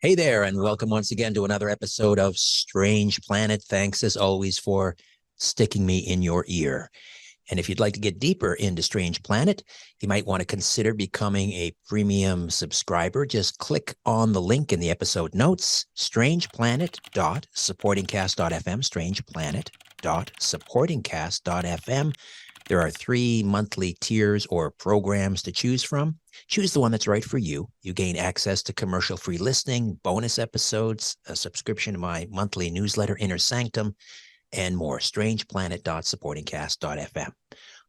Hey there, and welcome once again to another episode of Strange Planet. Thanks, as always, for sticking me in your ear. And if you'd like to get deeper into Strange Planet, you might want to consider becoming a premium subscriber. Just click on the link in the episode notes, strangeplanet.supportingcast.fm, strangeplanet.supportingcast.fm. There are 3 monthly tiers or programs to choose from. Choose the one that's right for you. You gain access to commercial-free listening, bonus episodes, a subscription to my monthly newsletter, Inner Sanctum, and more. strangeplanet.supportingcast.fm.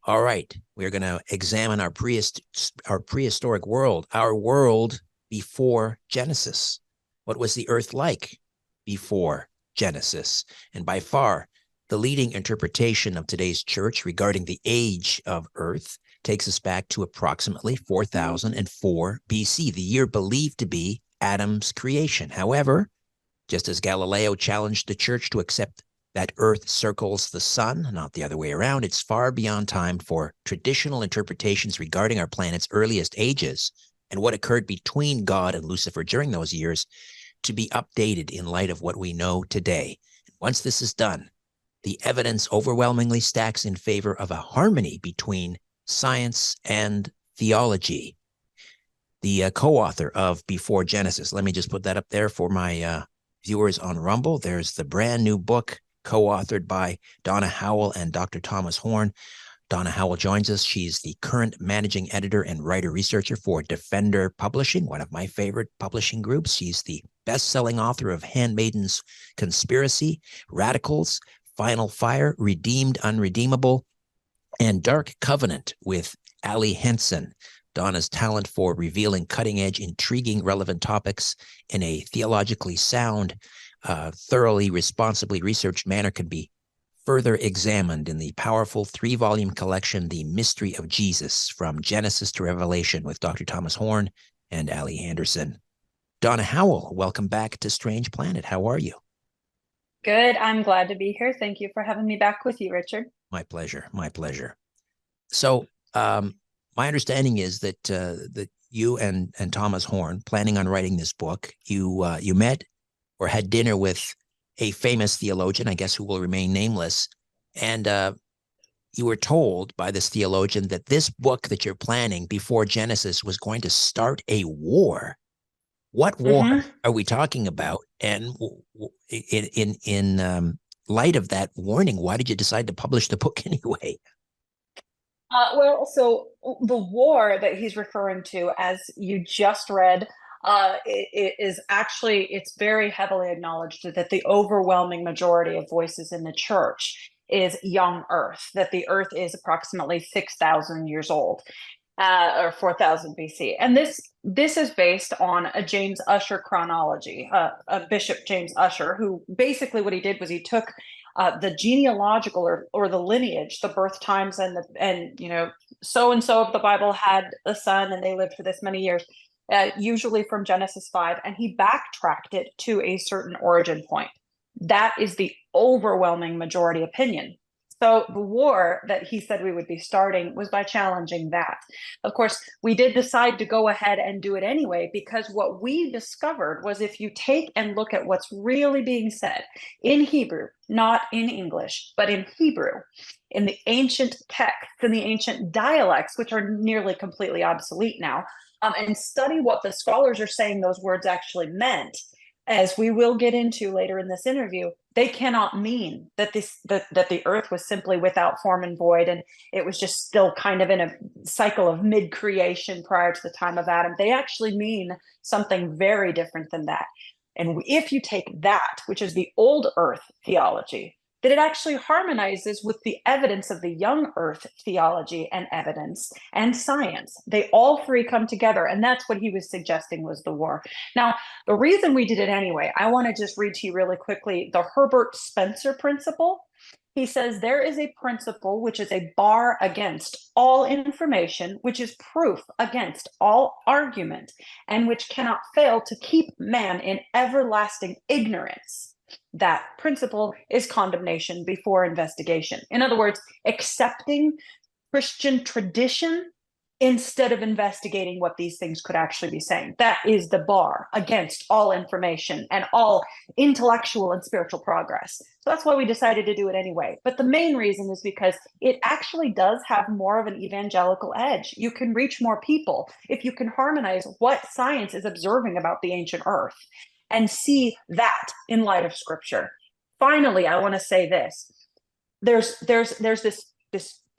All right, we're going to examine our prehistoric world, our world before Genesis. What was the earth like before Genesis? And by far, the leading interpretation of today's church regarding the age of Earth takes us back to approximately 4004 BC, the year believed to be Adam's creation. However, just as Galileo challenged the church to accept that Earth circles the sun, not the other way around, it's far beyond time for traditional interpretations regarding our planet's earliest ages and what occurred between God and Lucifer during those years to be updated in light of what we know today. Once this is done, the evidence overwhelmingly stacks in favor of a harmony between science and theology. The co-author of Before Genesis, let me just put that up there for my viewers on Rumble. There's the brand new book co-authored by Donna Howell and Dr. Thomas Horn. Donna Howell joins us. She's the current managing editor and writer-researcher for Defender Publishing, one of my favorite publishing groups. She's the best-selling author of Handmaidens Conspiracy, Radicals, Final Fire, Redeemed, Unredeemable, and Dark Covenant with Allie Henson. Donna's talent for revealing cutting-edge, intriguing, relevant topics in a theologically sound, thoroughly, responsibly researched manner can be further examined in the powerful 3-volume collection, The Mystery of Jesus, From Genesis to Revelation, with Dr. Thomas Horn and Allie Henderson. Donna Howell, welcome back to Strange Planet. How are you? Good. I'm glad to be here. Thank you for having me back with you, Richard. My pleasure. My pleasure. So, my understanding is that you and Thomas Horn, planning on writing this book, you met or had dinner with a famous theologian, I guess, who will remain nameless, and you were told by this theologian that this book that you're planning, Before Genesis, was going to start a war. What war are we talking about? And in light of that warning, why did you decide to publish the book anyway? So the war that he's referring to, as you just read, it is actually, it's very heavily acknowledged that the overwhelming majority of voices in the church is young Earth, that the Earth is approximately 6,000 years old. Or 4000 BC. And this is based on a James Ussher chronology, a Bishop James Ussher, who basically what he did was he took the genealogical or the lineage, the birth times, and so and so of the Bible had a son and they lived for this many years, usually from Genesis 5, and he backtracked it to a certain origin point. That is the overwhelming majority opinion. So the war that he said we would be starting was by challenging that. Of course, we did decide to go ahead and do it anyway, because what we discovered was if you take and look at what's really being said in Hebrew, not in English, but in Hebrew, in the ancient texts and the ancient dialects, which are nearly completely obsolete now, and study what the scholars are saying those words actually meant, as we will get into later in this interview, they cannot mean that that the earth was simply without form and void and it was just still kind of in a cycle of mid-creation prior to the time of Adam. They actually mean something very different than that. And if you take that, which is the old earth theology, that it actually harmonizes with the evidence of the young earth theology and evidence and science. They all three come together, and that's what he was suggesting was the war. Now, the reason we did it anyway, I want to just read to you really quickly the Herbert Spencer principle. He says there is a principle which is a bar against all information, which is proof against all argument, and which cannot fail to keep man in everlasting ignorance. That principle is condemnation before investigation. In other words, accepting Christian tradition instead of investigating what these things could actually be saying. That is the bar against all information and all intellectual and spiritual progress. So that's why we decided to do it anyway. But the main reason is because it actually does have more of an evangelical edge. You can reach more people if you can harmonize what science is observing about the ancient earth and see that in light of scripture. Finally, I want to say this. There's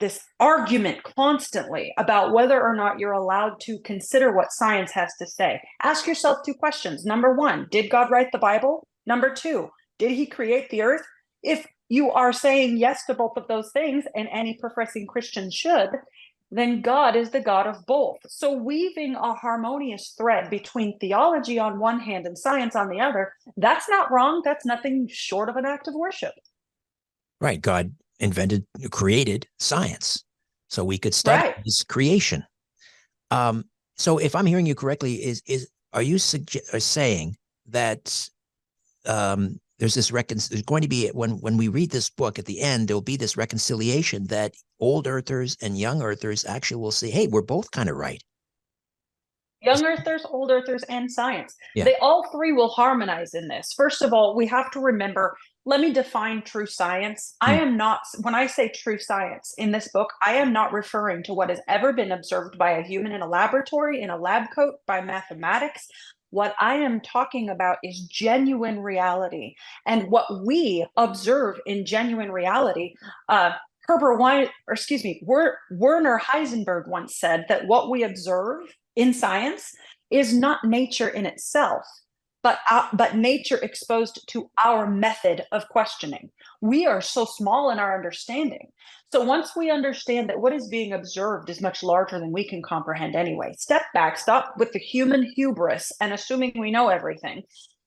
this argument constantly about whether or not you're allowed to consider what science has to say. Ask yourself two questions. Number one, did God write the Bible? Number two, did he create the earth? If you are saying yes to both of those things, and any professing Christian should, then God is the God of both. So weaving a harmonious thread between theology on one hand and science on the other, that's not wrong. That's nothing short of an act of worship. Right. God created science so we could study his creation. So if I'm hearing you correctly, are you saying that there's there's going to be, when we read this book at the end, there'll be this reconciliation that old earthers and young earthers actually will say, hey, we're both kind of right. Young earthers, old earthers, and science. Yeah. They all three will harmonize in this. First of all, we have to remember, let me define true science. I am not, when I say true science in this book, I am not referring to what has ever been observed by a human in a laboratory, in a lab coat, by mathematics. What I am talking about is genuine reality. And what we observe in genuine reality, Werner Heisenberg once said that what we observe in science is not nature in itself, but nature exposed to our method of questioning. We are so small in our understanding. So once we understand that what is being observed is much larger than we can comprehend anyway, step back, stop with the human hubris and assuming we know everything,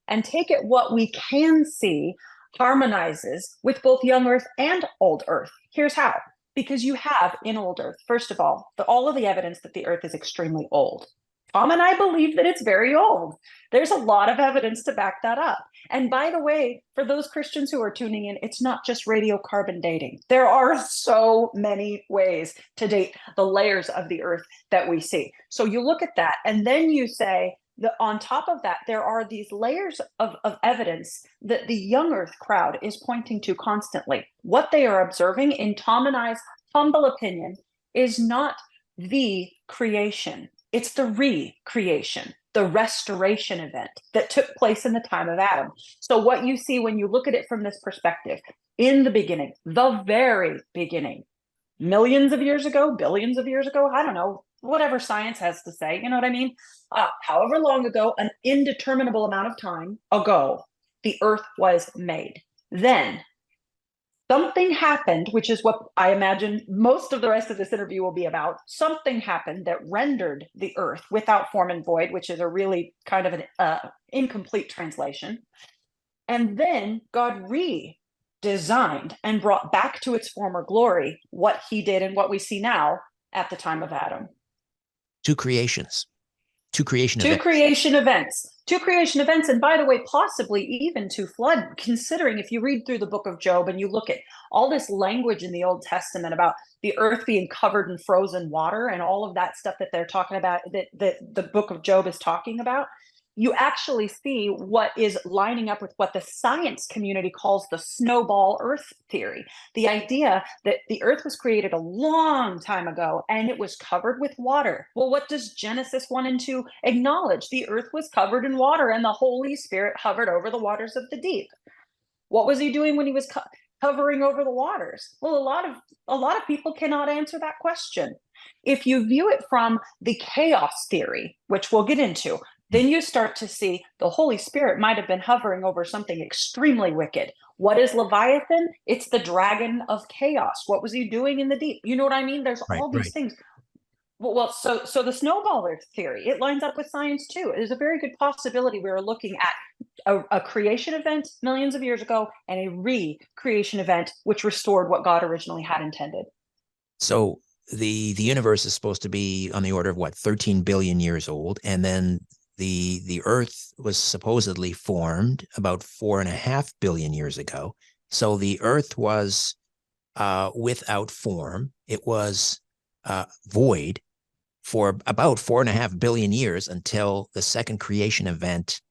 and take it what we can see harmonizes with both young earth and old earth. Here's how. Because you have in old earth, first of all of the evidence that the earth is extremely old. Tom and I believe that it's very old. There's a lot of evidence to back that up. And by the way, for those Christians who are tuning in, it's not just radiocarbon dating. There are so many ways to date the layers of the earth that we see. So you look at that, and then you say, on top of that, there are these layers of evidence that the young earth crowd is pointing to constantly. What they are observing, in Tom and I's humble opinion, is not the creation. It's the recreation, the restoration event that took place in the time of Adam. So what you see when you look at it from this perspective, in the beginning, the very beginning, millions of years ago, billions of years ago, I don't know, whatever science has to say, you know what I mean? However long ago, an indeterminable amount of time ago, the earth was made. Then something happened, which is what I imagine most of the rest of this interview will be about. Something happened that rendered the earth without form and void, which is a really kind of an incomplete translation. And then God redesigned and brought back to its former glory what he did and what we see now at the time of Adam. Two creation events. And by the way, possibly even to flood, considering if you read through the book of Job and you look at all this language in the Old Testament about the earth being covered in frozen water and all of that stuff that they're talking about, that the book of Job is talking about, you actually see what is lining up with what the science community calls the snowball earth theory. The idea that the earth was created a long time ago and it was covered with water. Well, what does Genesis 1 and 2 acknowledge? The earth was covered in water and the Holy Spirit hovered over the waters of the deep. What was he doing when he was hovering over the waters? Well, a lot of people cannot answer that question. If you view it from the chaos theory, which we'll get into, then you start to see the Holy Spirit might have been hovering over something extremely wicked. What is Leviathan? It's the dragon of chaos. What was he doing in the deep? You know what I mean? There's all these things. Well, so the snowball earth theory, it lines up with science too. There's a very good possibility we were looking at a creation event millions of years ago and a re-creation event which restored what God originally had intended. So the universe is supposed to be on the order of 13 billion years old, and then the earth was supposedly formed about 4.5 billion years ago. So the earth was without form. It was void for about 4.5 billion years until the second creation event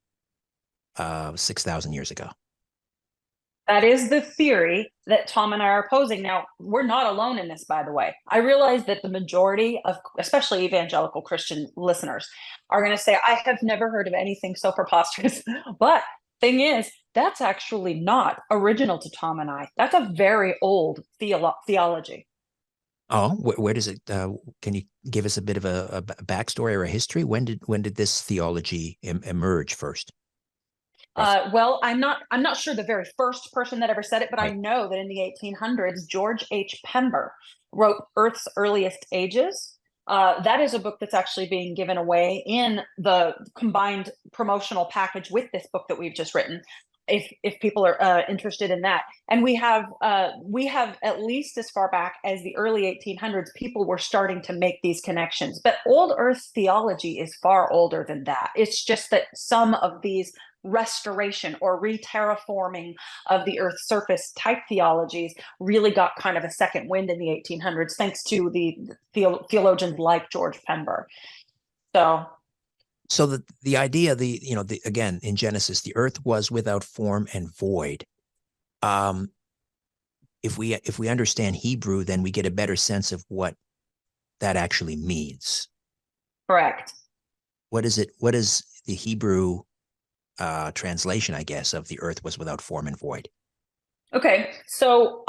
6,000 years ago. That is the theory that Tom and I are posing. Now, we're not alone in this, by the way. I realize that the majority of, especially evangelical Christian listeners, are going to say, I have never heard of anything so preposterous. But thing is, that's actually not original to Tom and I. That's a very old theology. Oh, where does it? Can you give us a bit of a backstory or a history? When did this theology emerge first? Well, I'm not sure the very first person that ever said it, but Right. I know that in the 1800s, George H. Pember wrote Earth's Earliest Ages. That is a book that's actually being given away in the combined promotional package with this book that we've just written. If people are interested in that, and we have at least as far back as the early 1800s, people were starting to make these connections. But old Earth theology is far older than that. It's just that some of these restoration or re-terraforming of the Earth's surface type theologies really got kind of a second wind in the 1800s, thanks to the theologians like George Pember. So the idea, again, in Genesis, the earth was without form and void. If we understand Hebrew, then we get a better sense of what that actually means. Correct. What is it? What is the Hebrew translation, I guess, of the earth was without form and void? Okay, so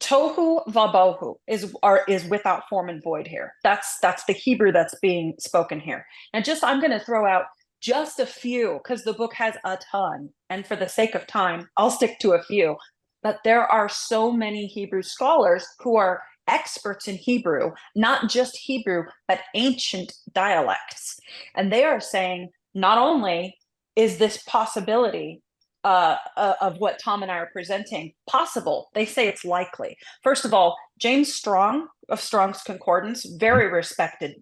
tohu vabohu is without form and void here. That's the Hebrew that's being spoken here. And I'm going to throw out just a few because the book has a ton. And for the sake of time, I'll stick to a few. But there are so many Hebrew scholars who are experts in Hebrew, not just Hebrew, but ancient dialects. And they are saying not only is this possibility of what Tom and I are presenting possible, they say it's likely. First of all, James Strong of Strong's Concordance, very respected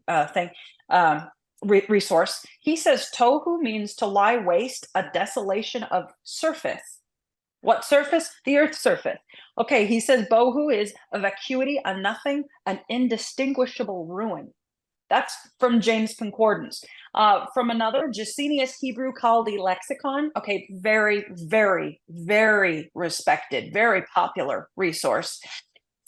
resource. He says tohu means to lie waste, a desolation of surface. What surface? The earth's surface. Okay, he says bohu is a vacuity, a nothing, an indistinguishable ruin. That's from James Concordance. From another, Jacenius Hebrew Chaldee Lexicon. Okay, very, very, very respected, very popular resource.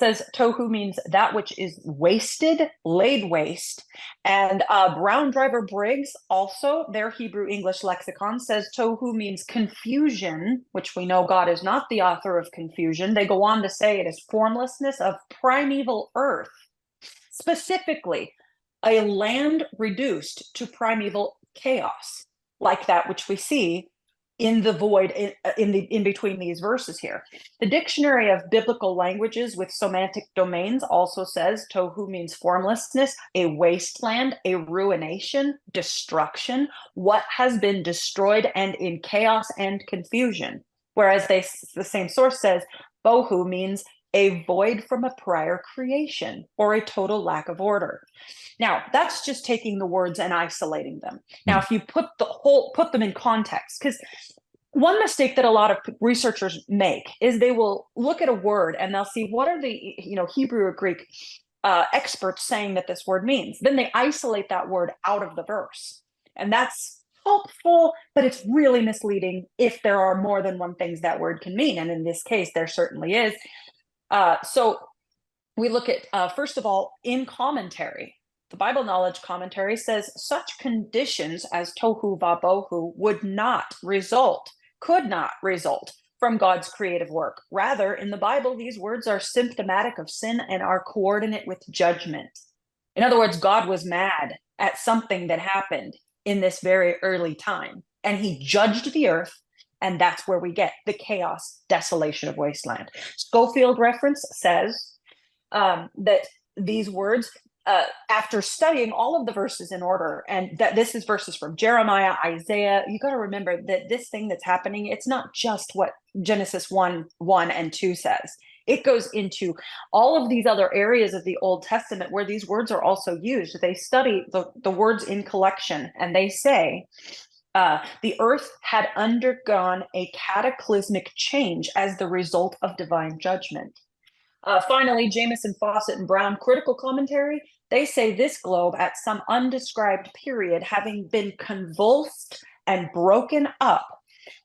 Says tohu means that which is wasted, laid waste. And Brown Driver Briggs, also their Hebrew English lexicon, says tohu means confusion, which we know God is not the author of confusion. They go on to say it is formlessness of primeval earth. Specifically, a land reduced to primeval chaos, like that which we see in the void in between these verses here. The Dictionary of Biblical Languages with Semantic Domains also says tohu means formlessness, a wasteland, a ruination, destruction, what has been destroyed and in chaos and confusion. Whereas the same source says bohu means a void from a prior creation or a total lack of order. Now, that's just taking the words and isolating them. Now, if you put them in context, because one mistake that a lot of researchers make is they will look at a word and they'll see what are the Hebrew or Greek experts saying that this word means. Then they isolate that word out of the verse. And that's helpful, but it's really misleading if there are more than one things that word can mean. And in this case, there certainly is. So we look at, first of all, in commentary. The Bible Knowledge Commentary says such conditions as tohu vabohu could not result from God's creative work. Rather, in the Bible, these words are symptomatic of sin and are coordinate with judgment. In other words, God was mad at something that happened in this very early time, and he judged the earth, and that's where we get the chaos, desolation of wasteland. Schofield reference says that these words, after studying all of the verses in order, and that this is verses from Jeremiah, Isaiah, you got to remember that this thing that's happening, it's not just what Genesis 1:1 and 2 says. It goes into all of these other areas of the Old Testament where these words are also used. They study the words in collection, and they say the earth had undergone a cataclysmic change as the result of divine judgment. Finally, Jamieson, Fawcett, and Brown critical commentary They say this globe at some undescribed period, having been convulsed and broken up,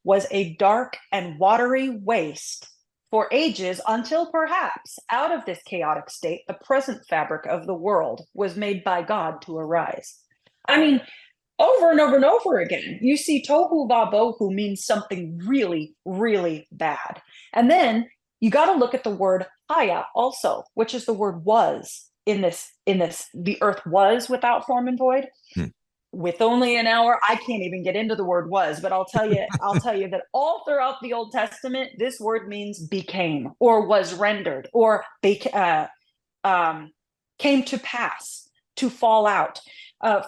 was a dark and watery waste for ages, until perhaps out of this chaotic state, the present fabric of the world was made by God to arise. I mean, over and over and over again, you see tohu vabohu means something really, really bad. And then you got to look at the word haya also, which is the word was in this, the earth was without form and void. With only an hour, I can't even get into the word was, but I'll tell you that all throughout the Old Testament, this word means became or was rendered or came to pass, to fall out.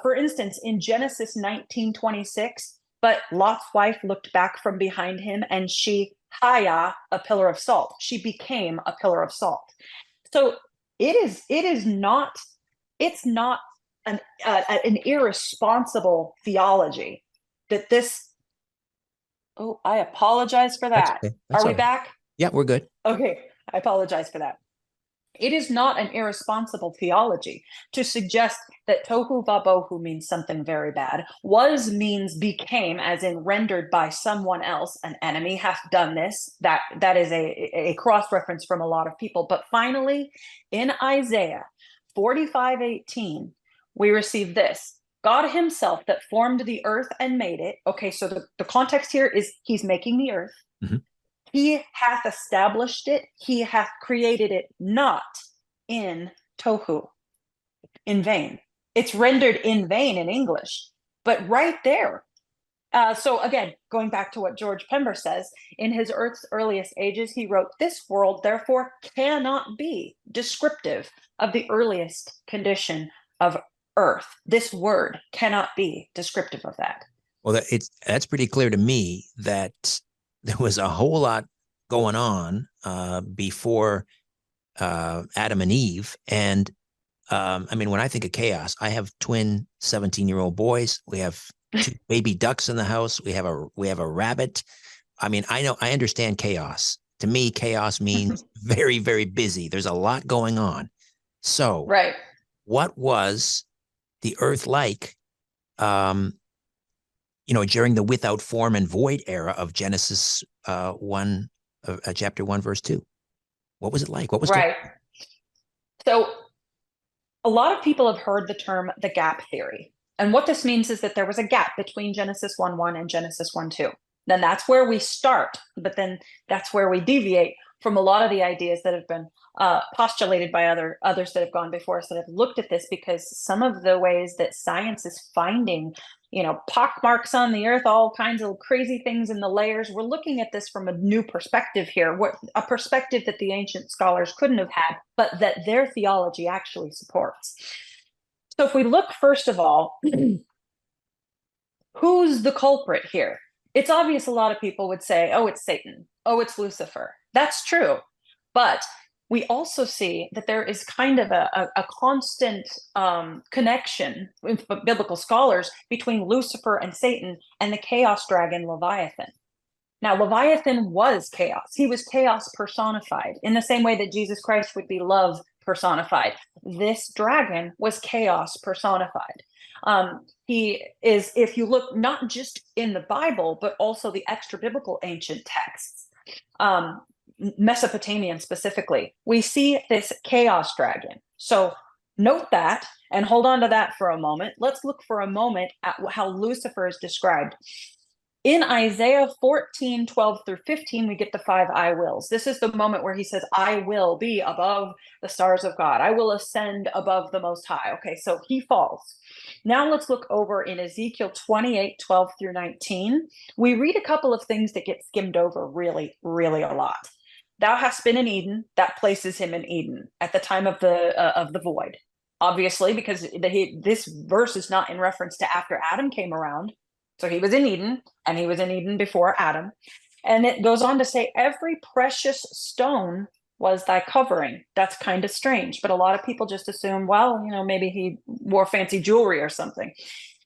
For instance, in Genesis 19:26, but Lot's wife looked back from behind him and she haya, a pillar of salt. She became a pillar of salt. So it's not an irresponsible theology that this. Oh, I apologize for that. Okay. Are we back? Yeah, we're good. Okay, I apologize for that. It is not an irresponsible theology to suggest that tohu vabohu means something very bad. Was means became, as in rendered by someone else. An enemy hath done this. That is a cross-reference from a lot of people. But finally, in Isaiah 45:18, we receive this. God himself that formed the earth and made it. Okay, so the context here is he's making the earth. Mm-hmm. He hath established it. He hath created it not in tohu, in vain. It's rendered in vain in English, but right there. So again, going back to what George Pember says, in his Earth's earliest ages, he wrote, this world therefore cannot be descriptive of the earliest condition of Earth. This word cannot be descriptive of that. Well, that's pretty clear to me that there was a whole lot going on before Adam and Eve. And I mean, when I think of chaos, I have twin 17-year-old boys. We have 2 baby ducks in the house. We have a rabbit. I mean, I understand chaos. To me, chaos means very, very busy. There's a lot going on. So, right. What was the earth like during the without form and void era of Genesis 1, chapter 1, verse 2? What was it like? What was right? So a lot of people have heard the term the gap theory. And what this means is that there was a gap between Genesis 1:1 and Genesis 1:2. Then that's where we start, but then that's where we deviate from a lot of the ideas that have been postulated by others that have gone before us that have looked at this, because some of the ways that science is finding, pock marks on the earth, all kinds of crazy things in the layers. We're looking at this from a new perspective here, a perspective that the ancient scholars couldn't have had, but that their theology actually supports. So if we look, first of all, who's the culprit here? It's obvious a lot of people would say, oh, it's Satan. Oh, it's Lucifer. That's true. But we also see that there is kind of a constant connection with biblical scholars between Lucifer and Satan and the chaos dragon Leviathan. Now, Leviathan was chaos. He was chaos personified in the same way that Jesus Christ would be love personified. This dragon was chaos personified. He is, if you look not just in the Bible, but also the extra biblical ancient texts, Mesopotamian specifically, we see this chaos dragon. So note that and hold on to that for a moment. Let's look for a moment at how Lucifer is described. In Isaiah 14:12-15, we get the 5 I wills. This is the moment where he says, I will be above the stars of God. I will ascend above the Most High. Okay, so he falls. Now let's look over in Ezekiel 28:12-19. We read a couple of things that get skimmed over really, really a lot. Thou hast been in Eden. That places him in Eden at the time of the void. Obviously, because this verse is not in reference to after Adam came around. So he was in Eden, and he was in Eden before Adam. And it goes on to say, every precious stone was thy covering. That's kind of strange, but a lot of people just assume, well, maybe he wore fancy jewelry or something.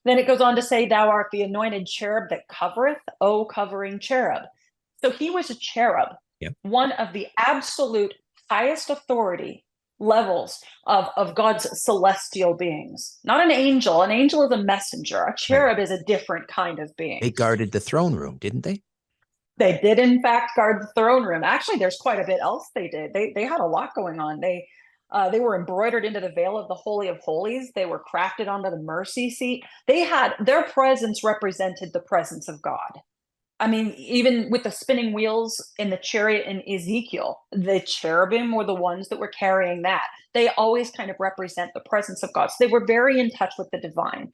Then it goes on to say, thou art the anointed cherub that covereth, O covering cherub. So he was a cherub, one of the absolute highest authority levels of God's celestial beings. Not an angel. An angel is a messenger. A cherub is a different kind of being. They guarded the throne room, didn't they? They did, in fact, guard the throne room. Actually, there's quite a bit else they did. They had a lot going on. They were embroidered into the veil of the Holy of Holies. They were crafted onto the mercy seat. Their presence represented the presence of God. I mean, even with the spinning wheels in the chariot in Ezekiel, the cherubim were the ones that were carrying that. They always kind of represent the presence of God. So they were very in touch with the divine.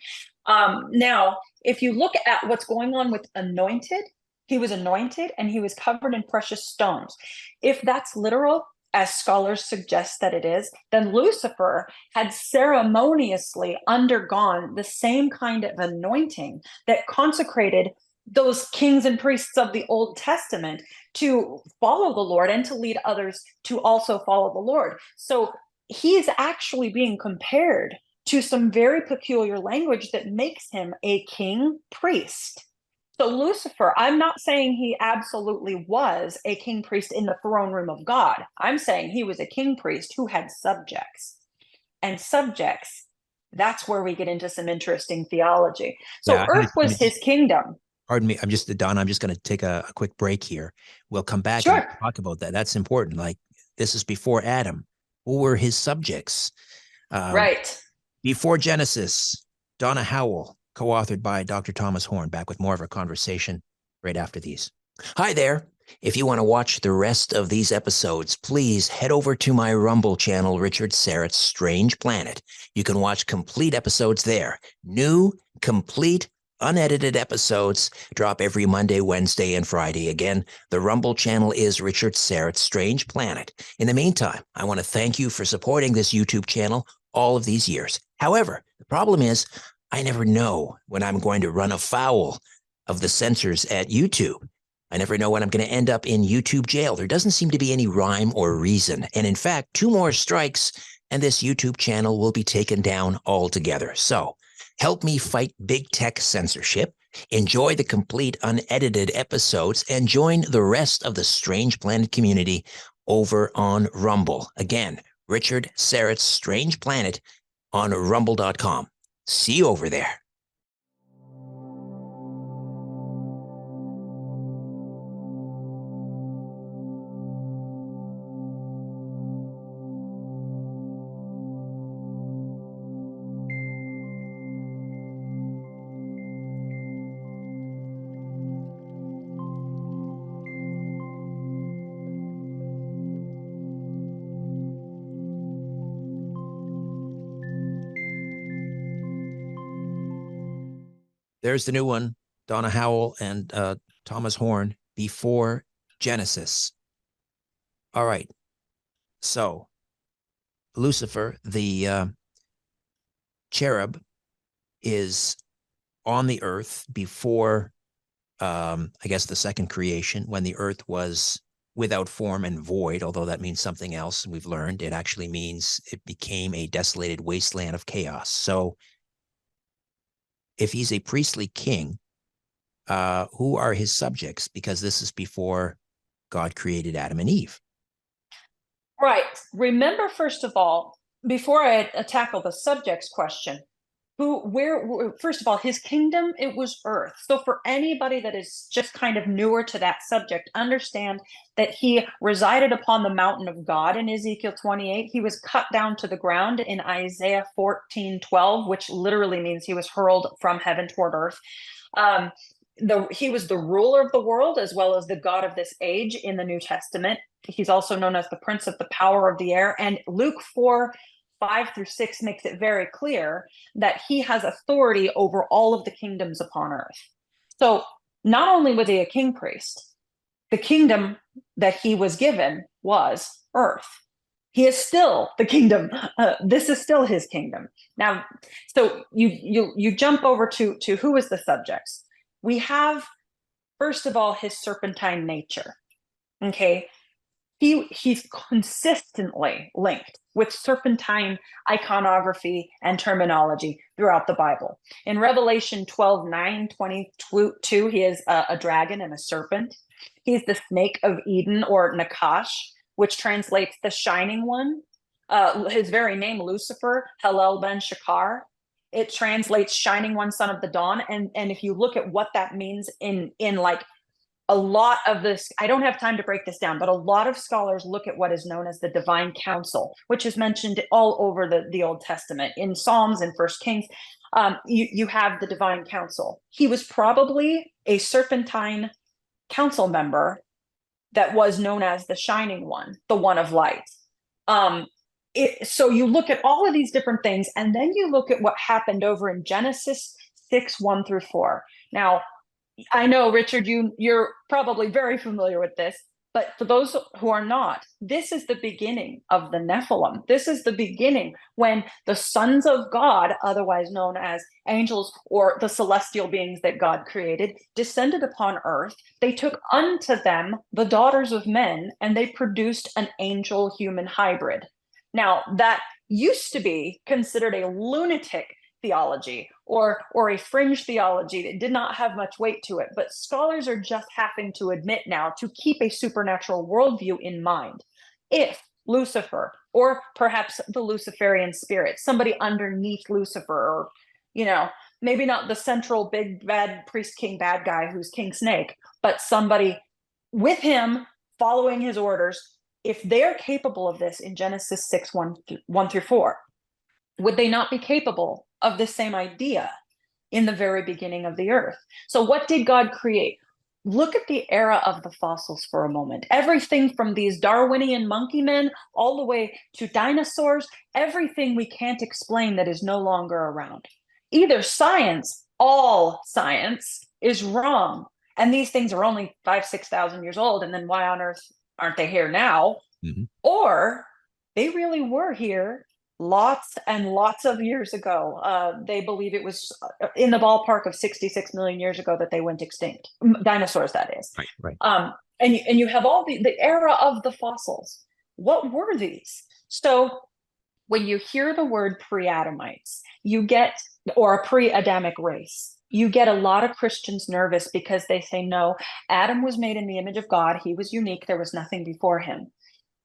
Now, if you look at what's going on with anointed, he was anointed and he was covered in precious stones. If that's literal, as scholars suggest that it is, then Lucifer had ceremoniously undergone the same kind of anointing that consecrated those kings and priests of the Old Testament to follow the Lord and to lead others to also follow the Lord. So he's actually being compared to some very peculiar language that makes him a king priest. So Lucifer, I'm not saying he absolutely was a king priest in the throne room of God. I'm saying he was a king priest who had subjects. And subjects, that's where we get into some interesting theology. So Earth was his kingdom. Pardon me. Donna, I'm just going to take a quick break here. We'll come back and talk about that. That's important. Like, this is before Adam. Who were his subjects? Right. Before Genesis, Donna Howell, co-authored by Dr. Thomas Horn, back with more of our conversation right after these. Hi there. If you want to watch the rest of these episodes, please head over to my Rumble channel, Richard Syrett's Strange Planet. You can watch complete episodes there. New, complete, unedited episodes drop every Monday, Wednesday, and Friday. Again, the Rumble channel is Richard Syrett's Strange Planet. In the meantime, I want to thank you for supporting this YouTube channel all of these years. However, the problem is I never know when I'm going to run afoul of the censors at YouTube. I never know when I'm going to end up in YouTube jail. There doesn't seem to be any rhyme or reason. And in fact, 2 more strikes and this YouTube channel will be taken down altogether. So help me fight big tech censorship, enjoy the complete unedited episodes, and join the rest of the Strange Planet community over on Rumble. Again, Richard Syrett's Strange Planet on rumble.com. See you over there. There's the new one, Donna Howell and Thomas Horn, Before Genesis. All right. So Lucifer, the cherub, is on the earth before, I guess, the second creation, when the earth was without form and void, although that means something else. We've learned it actually means it became a desolated wasteland of chaos. So if he's a priestly king, who are his subjects? Because this is before God created Adam and Eve. Right. Remember, first of all, before I tackle the subjects question, first of all, his kingdom, it was earth. So for anybody that is just kind of newer to that subject, understand that he resided upon the mountain of God in Ezekiel 28. He was cut down to the ground in Isaiah 14:12, which literally means he was hurled from heaven toward earth. He was the ruler of the world as well as the God of this age in the New Testament. He's also known as the Prince of the Power of the Air. And Luke 4:5-6 makes it very clear that he has authority over all of the kingdoms upon earth. So not only was he a king priest, the kingdom that he was given was earth. He is still the kingdom. This is still his kingdom. Now, so you jump over to who is the subjects. We have, first of all, his serpentine nature. Okay. He's consistently linked with serpentine iconography and terminology throughout the Bible. In Revelation 12:9-22, he is a dragon and a serpent. He's the snake of Eden, or Nakash, which translates the shining one. his very name, Lucifer, Hallel ben Shakar, it translates shining one, son of the dawn. And if you look at what that means in like a lot of this, I don't have time to break this down, but a lot of scholars look at what is known as the divine council, which is mentioned all over the Old Testament, in Psalms and First Kings. You have the divine council. He was probably a serpentine council member that was known as the shining one, the one of light. So you look at all of these different things, and then you look at what happened over in Genesis 6, 1 through 4. Now, I know, Richard, you're probably very familiar with this, but for those who are not, this is the beginning of the Nephilim. This is the beginning when the sons of God, otherwise known as angels or the celestial beings that God created, descended upon earth. They took unto them the daughters of men, and they produced an angel-human hybrid. Now, that used to be considered a lunatic theology or a fringe theology that did not have much weight to it, but scholars are just having to admit now, to keep a supernatural worldview in mind, if Lucifer, or perhaps the Luciferian spirit, somebody underneath Lucifer, or maybe not the central big bad priest king bad guy who's King Snake, but somebody with him following his orders, if they're capable of this in Genesis 6, 1 through 4, would they not be capable of the same idea in the very beginning of the earth? So what did God create? Look at the era of the fossils for a moment. Everything from these Darwinian monkey men all the way to dinosaurs, everything we can't explain that is no longer around. Either science, all science, is wrong, and these things are only 5,000-6,000 years old, and then why on earth aren't they here now? Mm-hmm. Or they really were here lots and lots of years ago. They believe it was in the ballpark of 66 million years ago that they went extinct. Dinosaurs, that is. Right. And you have all the era of the fossils. What were these? So when you hear the word pre-Adamites, you get, or a pre-Adamic race, you get a lot of Christians nervous because they say, no, Adam was made in the image of God. He was unique. There was nothing before him.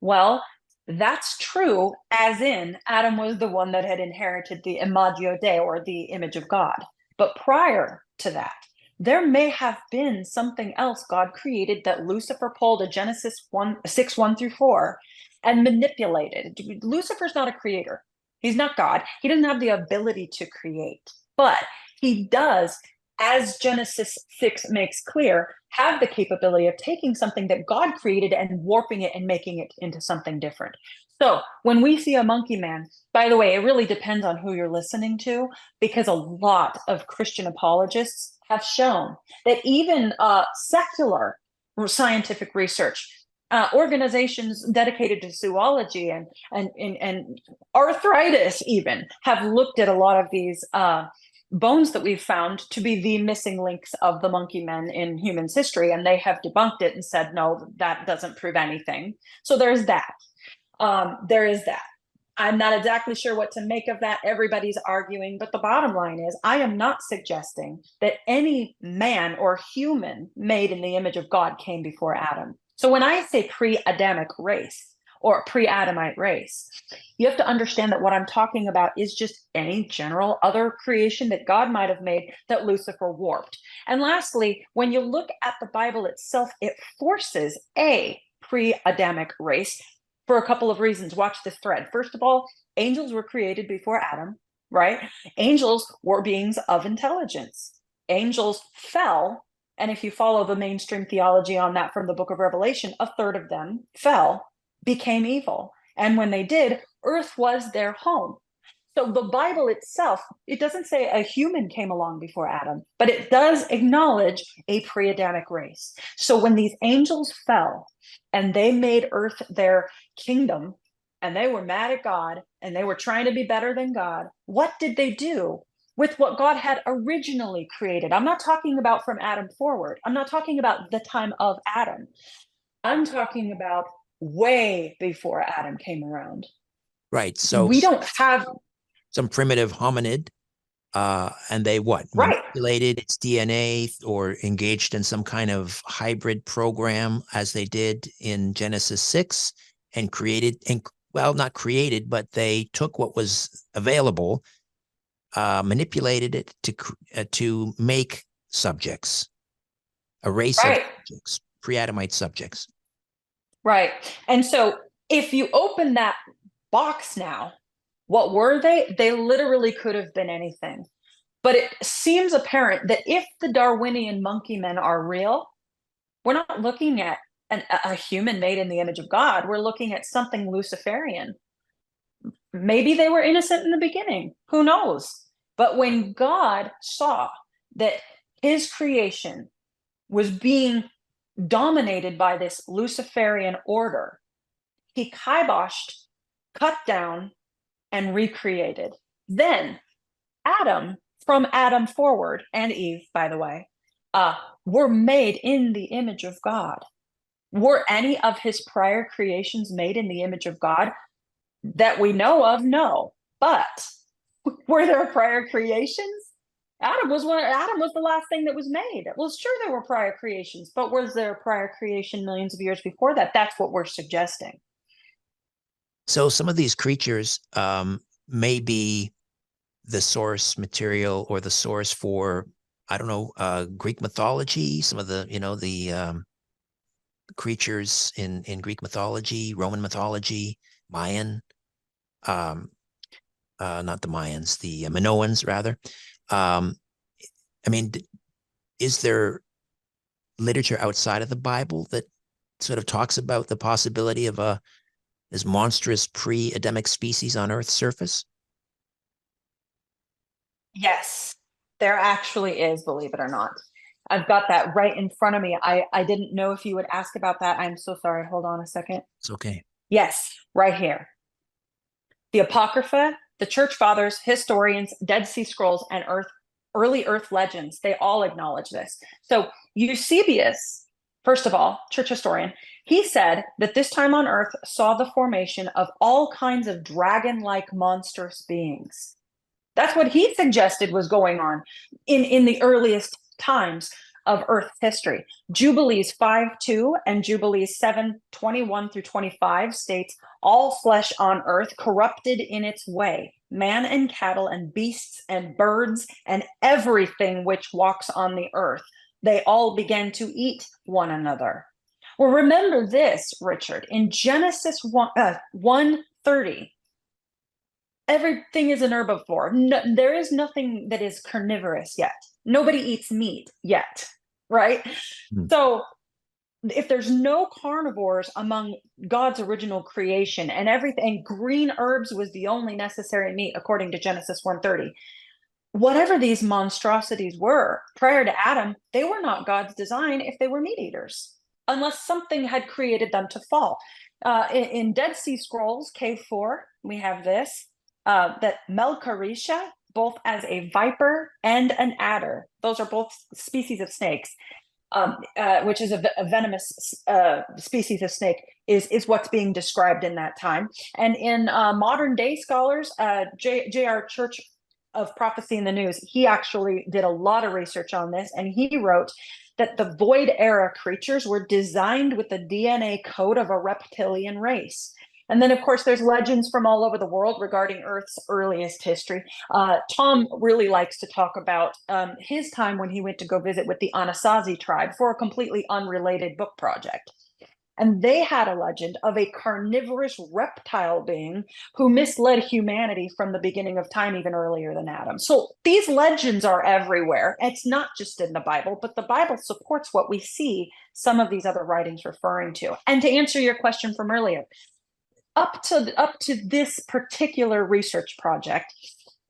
Well, that's true, as in Adam was the one that had inherited the imago Dei, or the image of God. But prior to that, there may have been something else God created that Lucifer pulled a Genesis 6, 1 through 4 and manipulated. Lucifer's not a creator. He's not God. He doesn't have the ability to create. But he does, as Genesis 6 makes clear, have the capability of taking something that God created and warping it and making it into something different. So when we see a monkey man, by the way, it really depends on who you're listening to, because a lot of Christian apologists have shown that even secular scientific research, organizations dedicated to zoology and arthritis even, have looked at a lot of these bones that we've found to be the missing links of the monkey men in humans' history, and they have debunked it and said, no, that doesn't prove anything. So there's that. There is that. I'm not exactly sure what to make of that. Everybody's arguing, but the bottom line is, I am not suggesting that any man or human made in the image of God came before Adam. So when I say pre-Adamic race, or pre-Adamite race, you have to understand that what I'm talking about is just any general other creation that God might have made that Lucifer warped. And lastly, when you look at the Bible itself, it forces a pre-Adamic race for a couple of reasons. Watch this thread. First of all, angels were created before Adam, right? Angels were beings of intelligence. Angels fell, and if you follow the mainstream theology on that from the book of Revelation, a third of them fell, became evil. And when they did, earth was their home. So the Bible itself, it doesn't say a human came along before Adam, but it does acknowledge a pre-Adamic race. So when these angels fell and they made earth their kingdom, and they were mad at God, and they were trying to be better than God, what did they do with what God had originally created? I'm not talking about from Adam forward. I'm not talking about the time of Adam. I'm talking about way before Adam came around. Right. So we don't have some primitive hominid, and they manipulated its DNA or engaged in some kind of hybrid program, as they did in Genesis 6, and created and well, not created, but they took what was available, manipulated it to make subjects, a race of Right. subjects, pre-Adamite subjects. Right. And so if you open that box now, what were they? They literally could have been anything. But it seems apparent that if the Darwinian monkey men are real, we're not looking at a human made in the image of God. We're looking at something Luciferian. Maybe they were innocent in the beginning. Who knows? But when God saw that his creation was being dominated by this Luciferian order, he kiboshed, cut down, and recreated. Then Adam, from Adam forward, and Eve, by the way, were made in the image of God. Were any of his prior creations made in the image of God that we know of? No. But were there prior creations? Adam was the last thing that was made. Well, sure, there were prior creations, but was there a prior creation millions of years before that? That's what we're suggesting. So some of these creatures may be the source material or the source for, I don't know, Greek mythology, some of the, the creatures in Greek mythology, Roman mythology, Mayan, not the Mayans, the Minoans rather. I mean, is there literature outside of the Bible that sort of talks about the possibility of this monstrous pre-Adamic species on Earth's surface? Yes, there actually is, believe it or not. I've got that right in front of me. I didn't know if you would ask about that. I'm so sorry. Hold on a second. It's okay. Yes, right here. The Apocrypha, the Church Fathers, historians, Dead Sea Scrolls, and early Earth legends, they all acknowledge this. So Eusebius, first of all, church historian, he said that this time on Earth saw the formation of all kinds of dragon-like monstrous beings. That's what he suggested was going on in the earliest times of Earth history. Jubilees 5:2 and Jubilees 7:21 through 25 states, all flesh on earth corrupted in its way, man and cattle and beasts and birds and everything which walks on the earth. They all began to eat one another. Well, remember this, Richard, in Genesis 1:30, everything is an herbivore. No, there is nothing that is carnivorous yet. Nobody eats meat yet, right? So if there's no carnivores among God's original creation and everything, green herbs was the only necessary meat according to Genesis 1:30. Whatever these monstrosities were prior to Adam, they were not God's design if they were meat eaters, unless something had created them to fall. In Dead Sea Scrolls, Cave 4, we have this, that Melkarisha, both as a viper and an adder, those are both species of snakes, which is a venomous species of snake, is what's being described in that time. And in modern day scholars, J.R. Church of Prophecy in the News, he actually did a lot of research on this, and he wrote that the Void era creatures were designed with the DNA code of a reptilian race. And then, of course, there's legends from all over the world regarding Earth's earliest history. Tom really likes to talk about his time when he went to go visit with the Anasazi tribe for a completely unrelated book project. And they had a legend of a carnivorous reptile being who misled humanity from the beginning of time, even earlier than Adam. So these legends are everywhere. It's not just in the Bible, but the Bible supports what we see some of these other writings referring to. And to answer your question from earlier, up to this particular research project,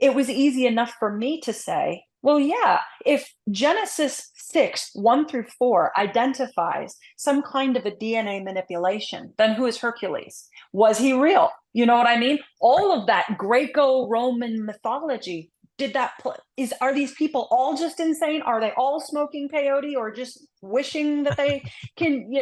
it was easy enough for me to say, well, yeah, if Genesis 6:1 through 4 identifies some kind of a DNA manipulation, then who is Hercules? Was he real? You know what I mean? All of that Greco-Roman mythology, are these people all just insane? Are they all smoking peyote or just wishing that they can,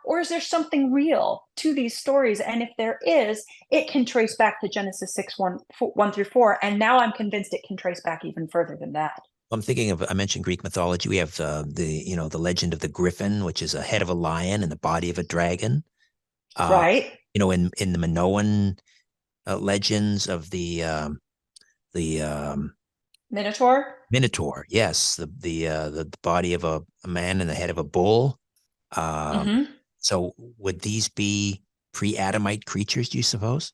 or is there something real to these stories? And if there is, it can trace back to Genesis 6:1 through 4. And now I'm convinced it can trace back even further than that. I'm thinking of, I mentioned Greek mythology. We have the legend of the griffin, which is a head of a lion and the body of a dragon. Right. in the Minoan legends of the Minotaur. Minotaur. Yes, the body of a man and the head of a bull. Um, Mm-hmm. so would these be pre-Adamite creatures, do you suppose?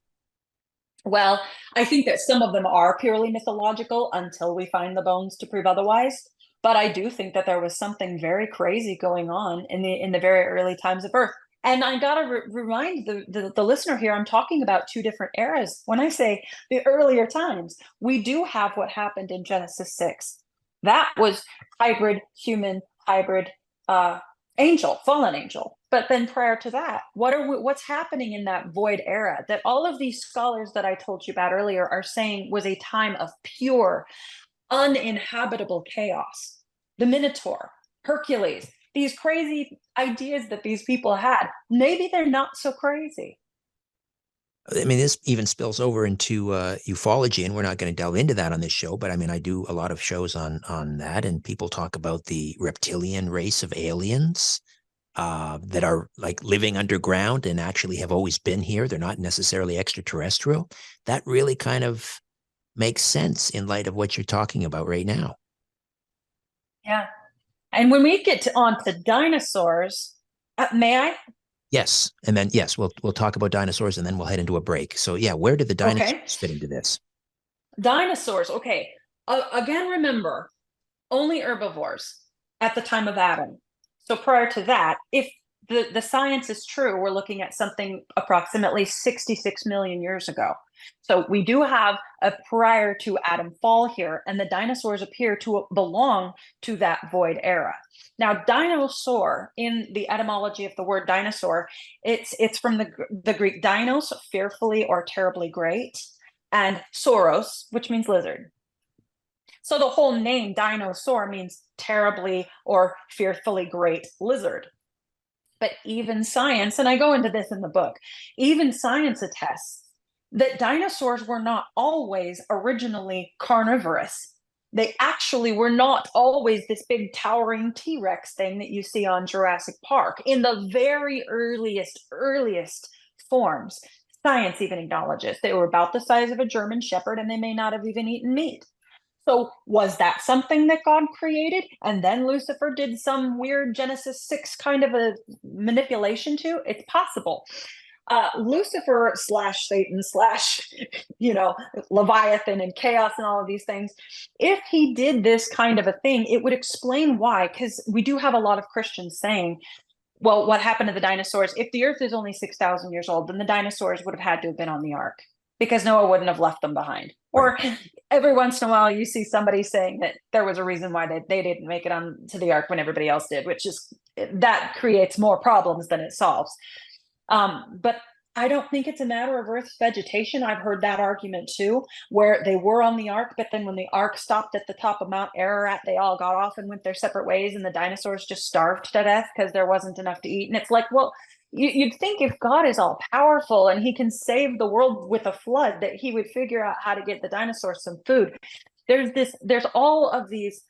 Well, I think that some of them are purely mythological until we find the bones to prove otherwise. But I do think that there was something very crazy going on in the very early times of Earth. And I gotta remind the listener here, I'm talking about two different eras. When I say the earlier times, we do have what happened in Genesis 6. That was hybrid human, hybrid uh, angel, fallen angel. But then prior to that, what's happening in that void era that all of these scholars that I told you about earlier are saying was a time of pure, uninhabitable chaos? The Minotaur, Hercules, these crazy ideas that these people had, maybe they're not so crazy. I mean, this even spills over into ufology, and we're not going to delve into that on this show. But I mean, I do a lot of shows on that, and people talk about the reptilian race of aliens that are like living underground and actually have always been here. They're not necessarily extraterrestrial. That really kind of makes sense in light of what you're talking about right now. Yeah. And when we get on to dinosaurs, may I? Yes, and then yes, we'll talk about dinosaurs, and then we'll head into a break. So yeah, where did the Okay. dinosaurs fit into this? Dinosaurs. Okay. Again, remember, only herbivores at the time of Adam. So prior to that, if the science is true, we're looking at something approximately 66 million years ago. So we do have a prior to Adam fall here, and the dinosaurs appear to belong to that void era. Now, dinosaur in the etymology of the word dinosaur, it's from the Greek dinos, fearfully or terribly great, and sauros, which means lizard. So the whole name dinosaur means terribly or fearfully great lizard. But even science, and I go into this in the book, even science attests that dinosaurs were not always originally carnivorous. They actually were not always this big towering T-Rex thing that you see on Jurassic Park. In the very earliest forms, science even acknowledges they were about the size of a German Shepherd and they may not have even eaten meat. So was that something that God created? And then Lucifer did some weird Genesis 6 kind of a manipulation to? It's possible. Lucifer slash Satan slash, Leviathan and chaos and all of these things. If he did this kind of a thing, it would explain why, because we do have a lot of Christians saying, well, what happened to the dinosaurs? If the earth is only 6,000 years old, then the dinosaurs would have had to have been on the ark because Noah wouldn't have left them behind. Right. Or every once in a while, you see somebody saying that there was a reason why they didn't make it on to the ark when everybody else did, which is that creates more problems than it solves. But I don't think it's a matter of Earth's vegetation. I've heard that argument too, where they were on the ark, but then when the ark stopped at the top of Mount Ararat, they all got off and went their separate ways, and the dinosaurs just starved to death because there wasn't enough to eat. And it's like, well, you'd think if God is all powerful and he can save the world with a flood, that he would figure out how to get the dinosaurs some food. There's all of these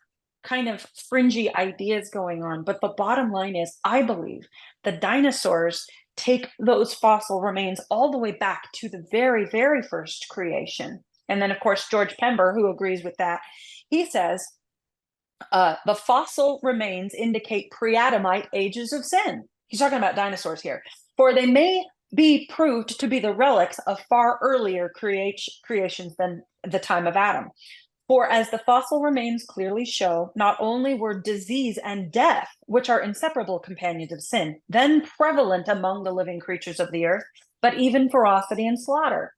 kind of fringy ideas going on. But the bottom line is, I believe the dinosaurs take those fossil remains all the way back to the very, very first creation. And then, of course, George Pember, who agrees with that, he says, the fossil remains indicate pre-Adamite ages of sin. He's talking about dinosaurs here. For they may be proved to be the relics of far earlier creations than the time of Adam. For as the fossil remains clearly show, not only were disease and death, which are inseparable companions of sin, then prevalent among the living creatures of the earth, but even ferocity and slaughter. ...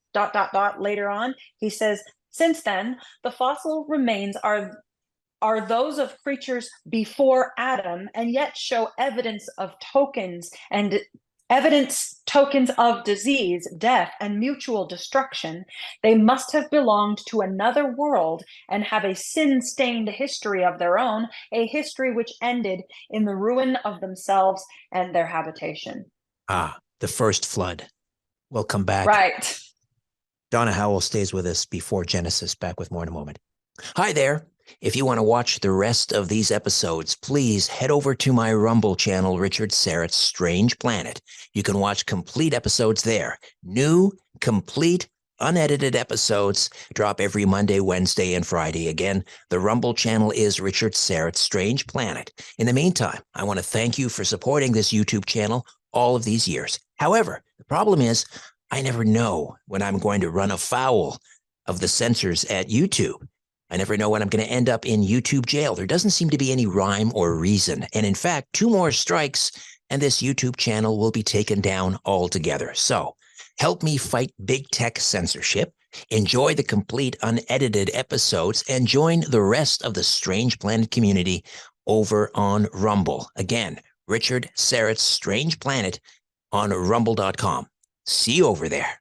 Later on, he says, since then, the fossil remains are those of creatures before Adam, and yet show evidence tokens of disease, death, and mutual destruction. They must have belonged to another world and have a sin-stained history of their own, a history which ended in the ruin of themselves and their habitation. The first flood. We'll come back. Right. Donna Howell stays with us before Genesis. Back with more in a moment. Hi there. If you want to watch the rest of these episodes, please head over to my Rumble channel, Richard Syrett's Strange Planet. You can watch complete episodes there. New, complete, unedited episodes drop every Monday, Wednesday, and Friday. Again, the Rumble channel is Richard Syrett's Strange Planet. In the meantime, I want to thank you for supporting this YouTube channel all of these years. However, the problem is I never know when I'm going to run afoul of the censors at YouTube. I never know when I'm going to end up in YouTube jail. There doesn't seem to be any rhyme or reason. And in fact, 2 more strikes and this YouTube channel will be taken down altogether. So help me fight big tech censorship, enjoy the complete unedited episodes, and join the rest of the Strange Planet community over on Rumble. Again, Richard Syrett's Strange Planet on rumble.com. See you over there.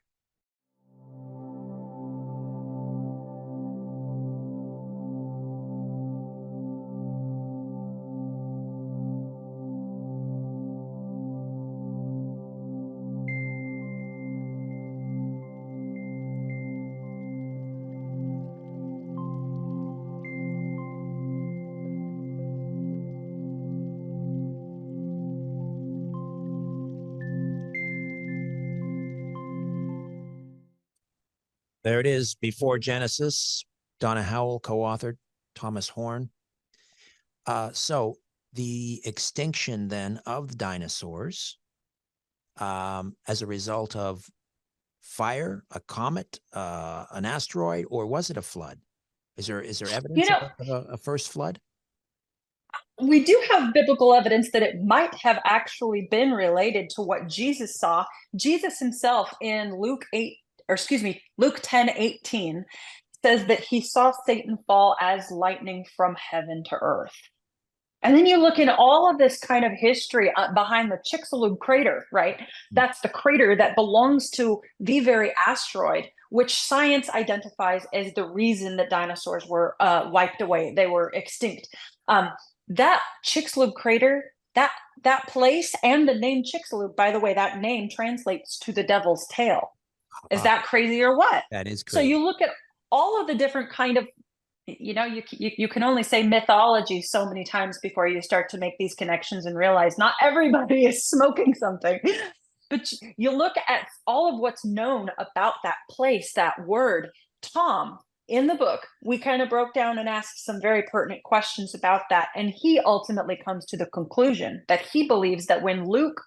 There it is, Before Genesis, Donna Howell, co-authored, Thomas Horn. So the extinction then of the dinosaurs as a result of fire, a comet, an asteroid, or was it a flood? Is there evidence of a first flood? We do have biblical evidence that it might have actually been related to what Jesus saw. Jesus himself in Luke 10:18 says that he saw Satan fall as lightning from heaven to earth. And then you look in all of this kind of history behind the Chicxulub crater, right? That's the crater that belongs to the very asteroid, which science identifies as the reason that dinosaurs were wiped away. They were extinct. That Chicxulub crater, that place, and the name Chicxulub, by the way, that name translates to the devil's tail. Is that crazy or what? That is crazy. So you look at all of the different kind of, you can only say mythology so many times before you start to make these connections and realize not everybody is smoking something. But you look at all of what's known about that place, that word. Tom, in the book, we kind of broke down and asked some very pertinent questions about that. And he ultimately comes to the conclusion that he believes that when Luke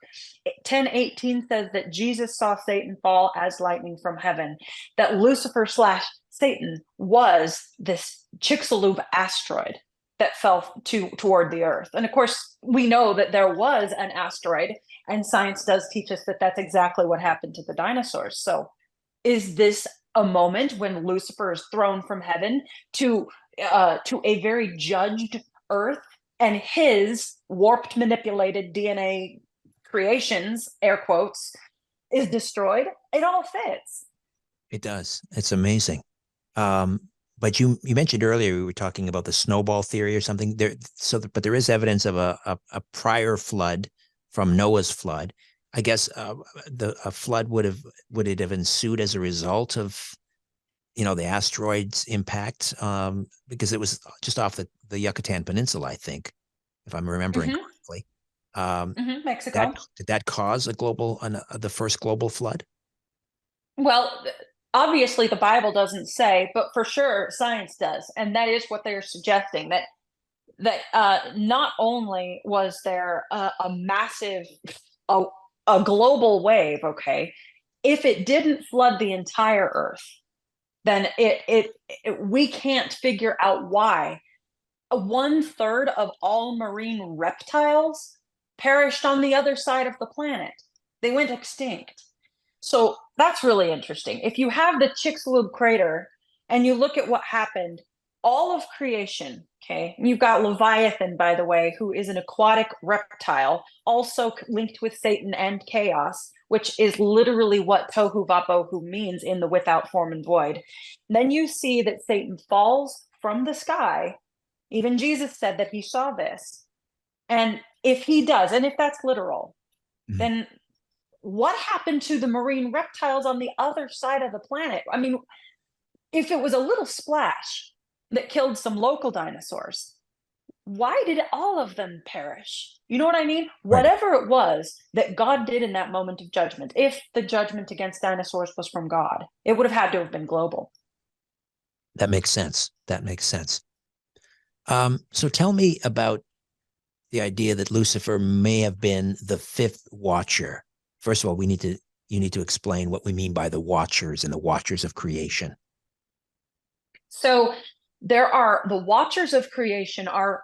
10:18 says that Jesus saw Satan fall as lightning from heaven, that Lucifer / Satan was this Chicxulub asteroid that fell toward the earth. And of course, we know that there was an asteroid, and science does teach us that that's exactly what happened to the dinosaurs. So is this a moment when Lucifer is thrown from heaven to a very judged earth, and his warped, manipulated DNA creations, air quotes, is destroyed? It all fits. It does. It's amazing. But you mentioned earlier, we were talking about the snowball theory or something there. But there is evidence of a prior flood from Noah's flood. I guess a flood would it have ensued as a result of, the asteroid's impact, because it was just off the Yucatan Peninsula, I think, if I'm remembering correctly. Mexico. Did that cause the first global flood? Well, obviously the Bible doesn't say, but for sure science does, and that is what they're suggesting, that not only was there a massive a global wave, okay, if it didn't flood the entire earth, then we can't figure out why 1/3 of all marine reptiles perished on the other side of the planet. They went extinct. So that's really interesting. If you have the Chicxulub crater and you look at what happened, all of creation, okay, you've got Leviathan, by the way, who is an aquatic reptile, also linked with Satan and chaos, which is literally what tohu vabohu means in the without form and void. Then you see that Satan falls from the sky. Even Jesus said that he saw this. And if he does, and if that's literal, then what happened to the marine reptiles on the other side of the planet? I mean, if it was a little splash, that killed some local dinosaurs. Why did all of them perish? You know what I mean? Right. Whatever it was that God did in that moment of judgment, if the judgment against dinosaurs was from God, it would have had to have been global. That makes sense. That makes sense. So tell me about the idea that Lucifer may have been the fifth watcher. First of all, you need to explain what we mean by the watchers and the watchers of creation. So there are the watchers of creation are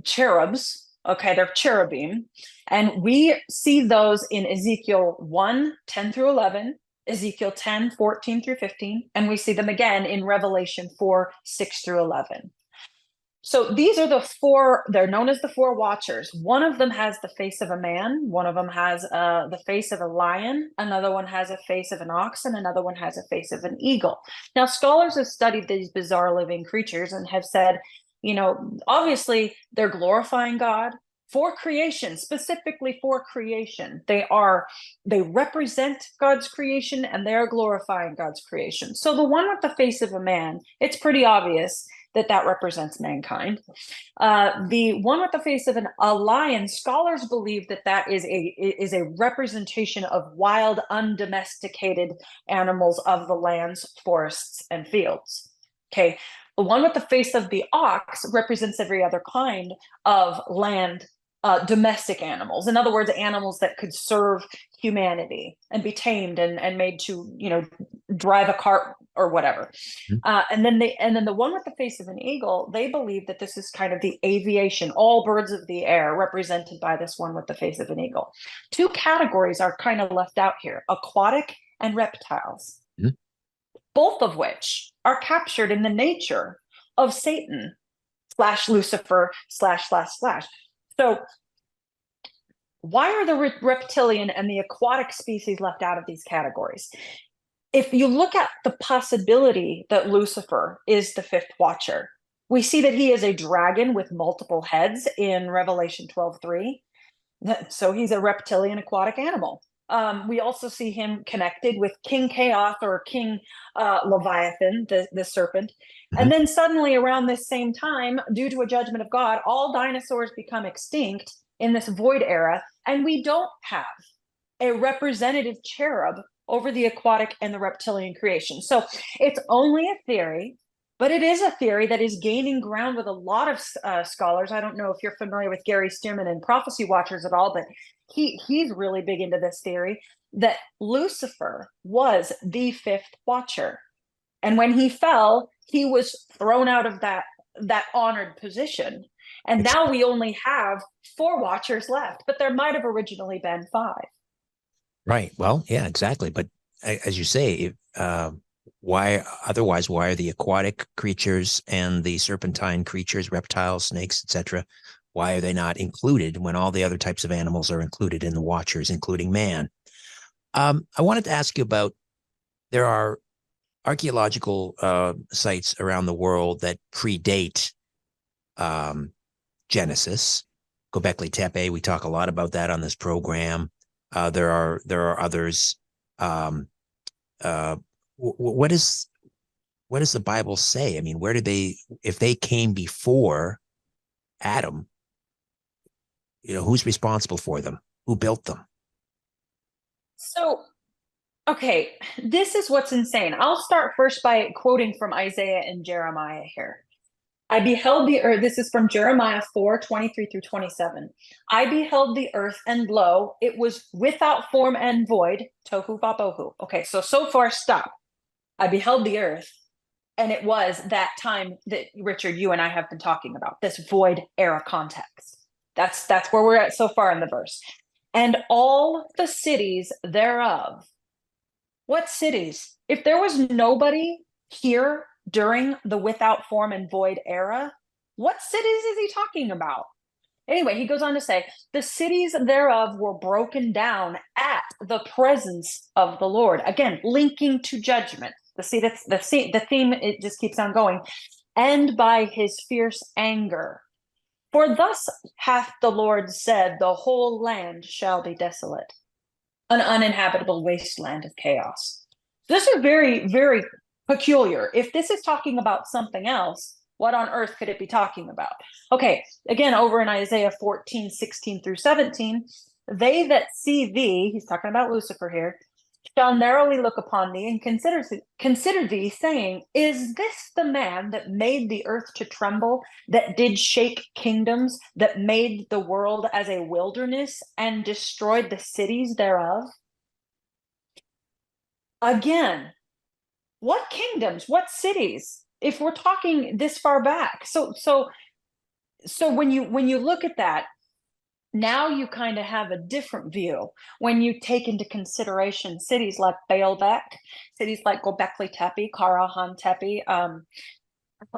cherubs. Okay, they're cherubim. And we see those in Ezekiel 1, 10 through 11, Ezekiel 10, 14 through 15, and we see them again in Revelation 4, 6 through 11. So these are the four, they're known as the four watchers. One of them has the face of a man, one of them has the face of a lion, another one has a face of an ox, and another one has a face of an eagle. Now, scholars have studied these bizarre living creatures and have said, you know, obviously they're glorifying God for creation, specifically for creation. They represent God's creation and they're glorifying God's creation. So the one with the face of a man, it's pretty obvious that represents mankind. The one with the face of a lion, scholars believe that is a representation of wild, undomesticated animals of the lands, forests, and fields. Okay, the one with the face of the ox represents every other kind of land, domestic animals. In other words, animals that could serve humanity and be tamed and made to, you know, drive a cart or whatever. And then the one with the face of an eagle, they believe that this is kind of the aviation, all birds of the air represented by this one with the face of an eagle. Two categories are kind of left out here: aquatic and reptiles, both of which are captured in the nature of Satan / Lucifer / So why are the reptilian and the aquatic species left out of these categories? If you look at the possibility that Lucifer is the fifth watcher, we see that he is a dragon with multiple heads in Revelation 12:3. So he's a reptilian aquatic animal. We also see him connected with King Chaos or King Leviathan, the serpent. And then suddenly around this same time, due to a judgment of God, all dinosaurs become extinct in this void era, and we don't have a representative cherub over the aquatic and the reptilian creation. So it's only a theory, but it is a theory that is gaining ground with a lot of scholars. I don't know if you're familiar with Gary Stearman and Prophecy Watchers at all, but he's really big into this theory that Lucifer was the fifth watcher. And when he fell, he was thrown out of that honored position. And now we only have 4 watchers left, but there might have originally been 5. Right. Well, yeah, exactly. But as you say, why are the aquatic creatures and the serpentine creatures, reptiles, snakes, etc., why are they not included when all the other types of animals are included in the watchers, including man? I wanted to ask you about, there are archaeological sites around the world that predate Genesis. Gobekli Tepe, we talk a lot about that on this program. There are others. What does the Bible say? I mean, where did if they came before Adam, you know, who's responsible for them? Who built them? So, okay, this is what's insane. I'll start first by quoting from Isaiah and Jeremiah here. I beheld the earth. This is from Jeremiah 4:23 through 27. I beheld the earth, and lo, it was without form and void. Tohu vabohu. Okay, so far, stop. I beheld the earth, and it was that time that, Richard, you and I have been talking about, this void era context. That's where we're at so far in the verse. And all the cities thereof. What cities? If there was nobody here during the without form and void era, what cities is he talking about? Anyway, he goes on to say, the cities thereof were broken down at the presence of the Lord. Again, linking to judgment. The theme, it just keeps on going. And by his fierce anger. For thus hath the Lord said, the whole land shall be desolate, an uninhabitable wasteland of chaos. This is very, very peculiar. If this is talking about something else, What on earth could it be talking about? Okay, again, over in Isaiah 14:16-17, they that see thee, he's talking about Lucifer here, shall narrowly look upon thee and consider thee, saying, is this the man that made the earth to tremble, that did shake kingdoms, that made the world as a wilderness and destroyed the cities thereof? Again, what kingdoms, what cities, if we're talking this far back? So when you look at that, now you kind of have a different view when you take into consideration cities like Baalbek, cities like Gobekli Tepe, Karahan Tepe.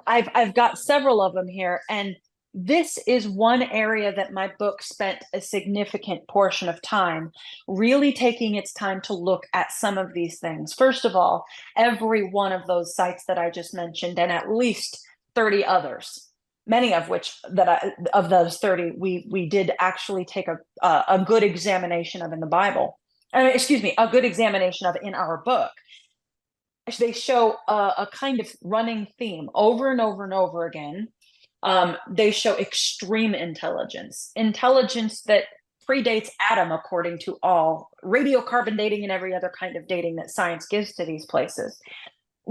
I've got several of them here, and this is one area that my book spent a significant portion of time really taking its time to look at some of these things. First of all, every one of those sites that I just mentioned, and at least 30 others, many of which of those 30 we did actually take a good examination of in the Bible. Excuse me, a good examination of in our book. They show a kind of running theme over and over and over again. They show extreme intelligence that predates Adam, according to all radiocarbon dating and every other kind of dating that science gives to these places.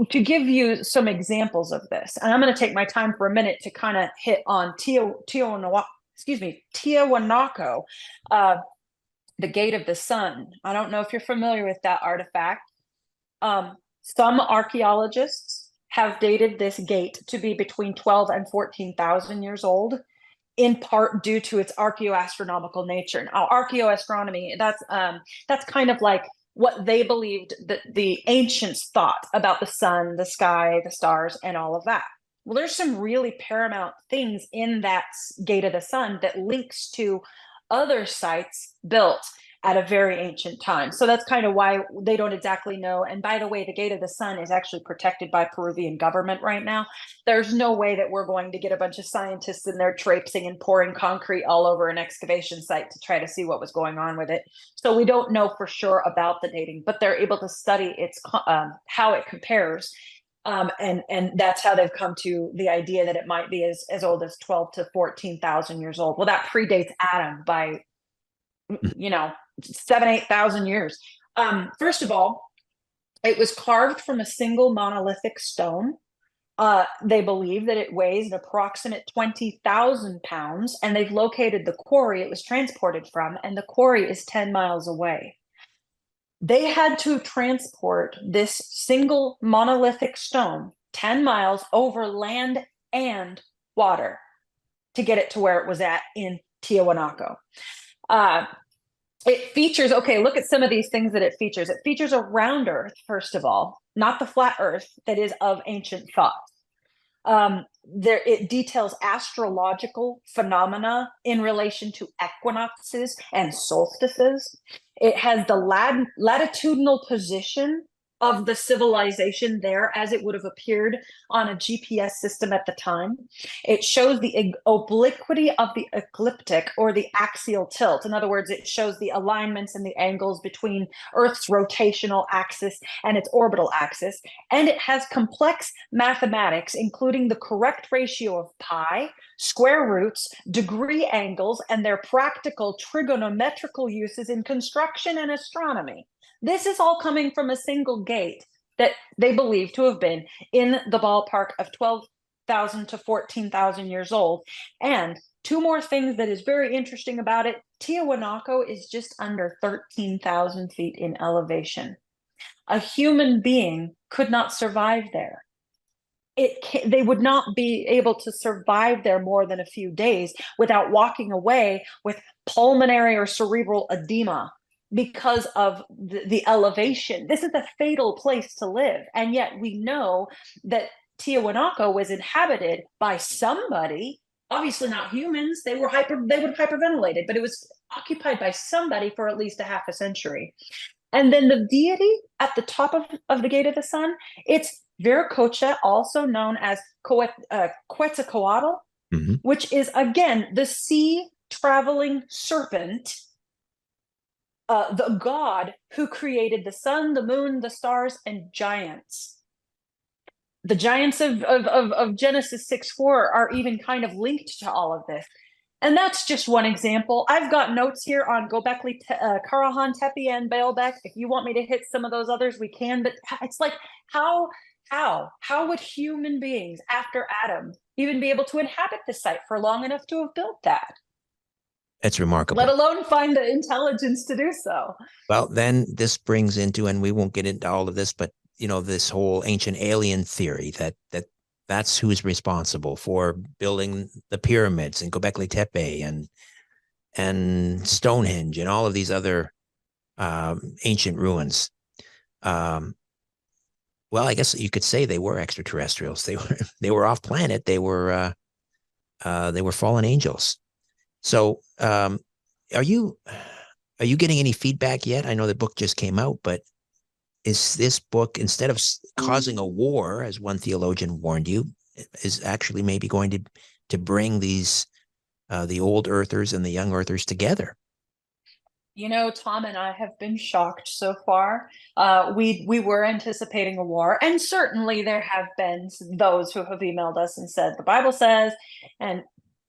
To give you some examples of this, and I'm going to take my time for a minute to kind of hit on Tiahuanaco, the Gate of the Sun. I don't know if you're familiar with that artifact. Some archaeologists have dated this gate to be between 12 and 14,000 years old, in part due to its archaeoastronomical nature. Now, archaeoastronomy, that's kind of like what they believed that the ancients thought about the sun, the sky, the stars, and all of that. Well, there's some really paramount things in that Gate of the Sun that links to other sites built at a very ancient time. So that's kind of why they don't exactly know. And by the way, the Gate of the Sun is actually protected by Peruvian government right now. There's no way that we're going to get a bunch of scientists in there traipsing and pouring concrete all over an excavation site to try to see what was going on with it. So we don't know for sure about the dating, but they're able to study its how it compares. And that's how they've come to the idea that it might be as old as 12 to 14,000 years old. Well, that predates Adam by 7,000-8,000 years. First of all, it was carved from a single monolithic stone. They believe that it weighs an approximate 20,000 pounds, and they've located the quarry it was transported from, and the quarry is 10 miles away. They had to transport this single monolithic stone 10 miles over land and water to get it to where it was at in Tiahuanaco. It features, okay, look at some of these things that it features. It features a round earth, first of all, not the flat earth that is of ancient thought. It details astrological phenomena in relation to equinoxes and solstices. It has the latitudinal position of the civilization there as it would have appeared on a GPS system at the time. It shows the obliquity of the ecliptic or the axial tilt. In other words, it shows the alignments and the angles between Earth's rotational axis and its orbital axis. And it has complex mathematics, including the correct ratio of pi, square roots, degree angles, and their practical trigonometrical uses in construction and astronomy. This is all coming from a single gate that they believe to have been in the ballpark of 12,000 to 14,000 years old. And two more things that is very interesting about it. Tiahuanaco is just under 13,000 feet in elevation. A human being could not survive there. They would not be able to survive there more than a few days without walking away with pulmonary or cerebral edema, because of the elevation. This is a fatal place to live. And yet we know that Tiahuanaco was inhabited by somebody, obviously not humans. They would have hyperventilated, but it was occupied by somebody for at least a half a century. And then the deity at the top of the Gate of the Sun, it's Viracocha, also known as Quetzalcoatl, which is, again, the sea traveling serpent, the god who created the sun, the moon, the stars, and giants. the giants of Genesis 6:4 are even kind of linked to all of this. And that's just one example. I've got notes here on Gobekli Tepe and Baalbek. If you want me to hit some of those others, we can. But it's like, how would human beings after Adam even be able to inhabit the site for long enough to have built that? It's remarkable. Let alone find the intelligence to do so. Well, then this brings into, and we won't get into all of this, but this whole ancient alien theory that's who's responsible for building the pyramids and Gobekli Tepe and Stonehenge and all of these other ancient ruins. Well, I guess you could say they were extraterrestrials. They were off planet. They were fallen angels. So, are you getting any feedback yet? I know the book just came out, but is this book, instead of causing a war, as one theologian warned you, is actually maybe going to bring these the old earthers and the young earthers together? Tom and I have been shocked so far. We were anticipating a war, and certainly there have been those who have emailed us and said the Bible says, and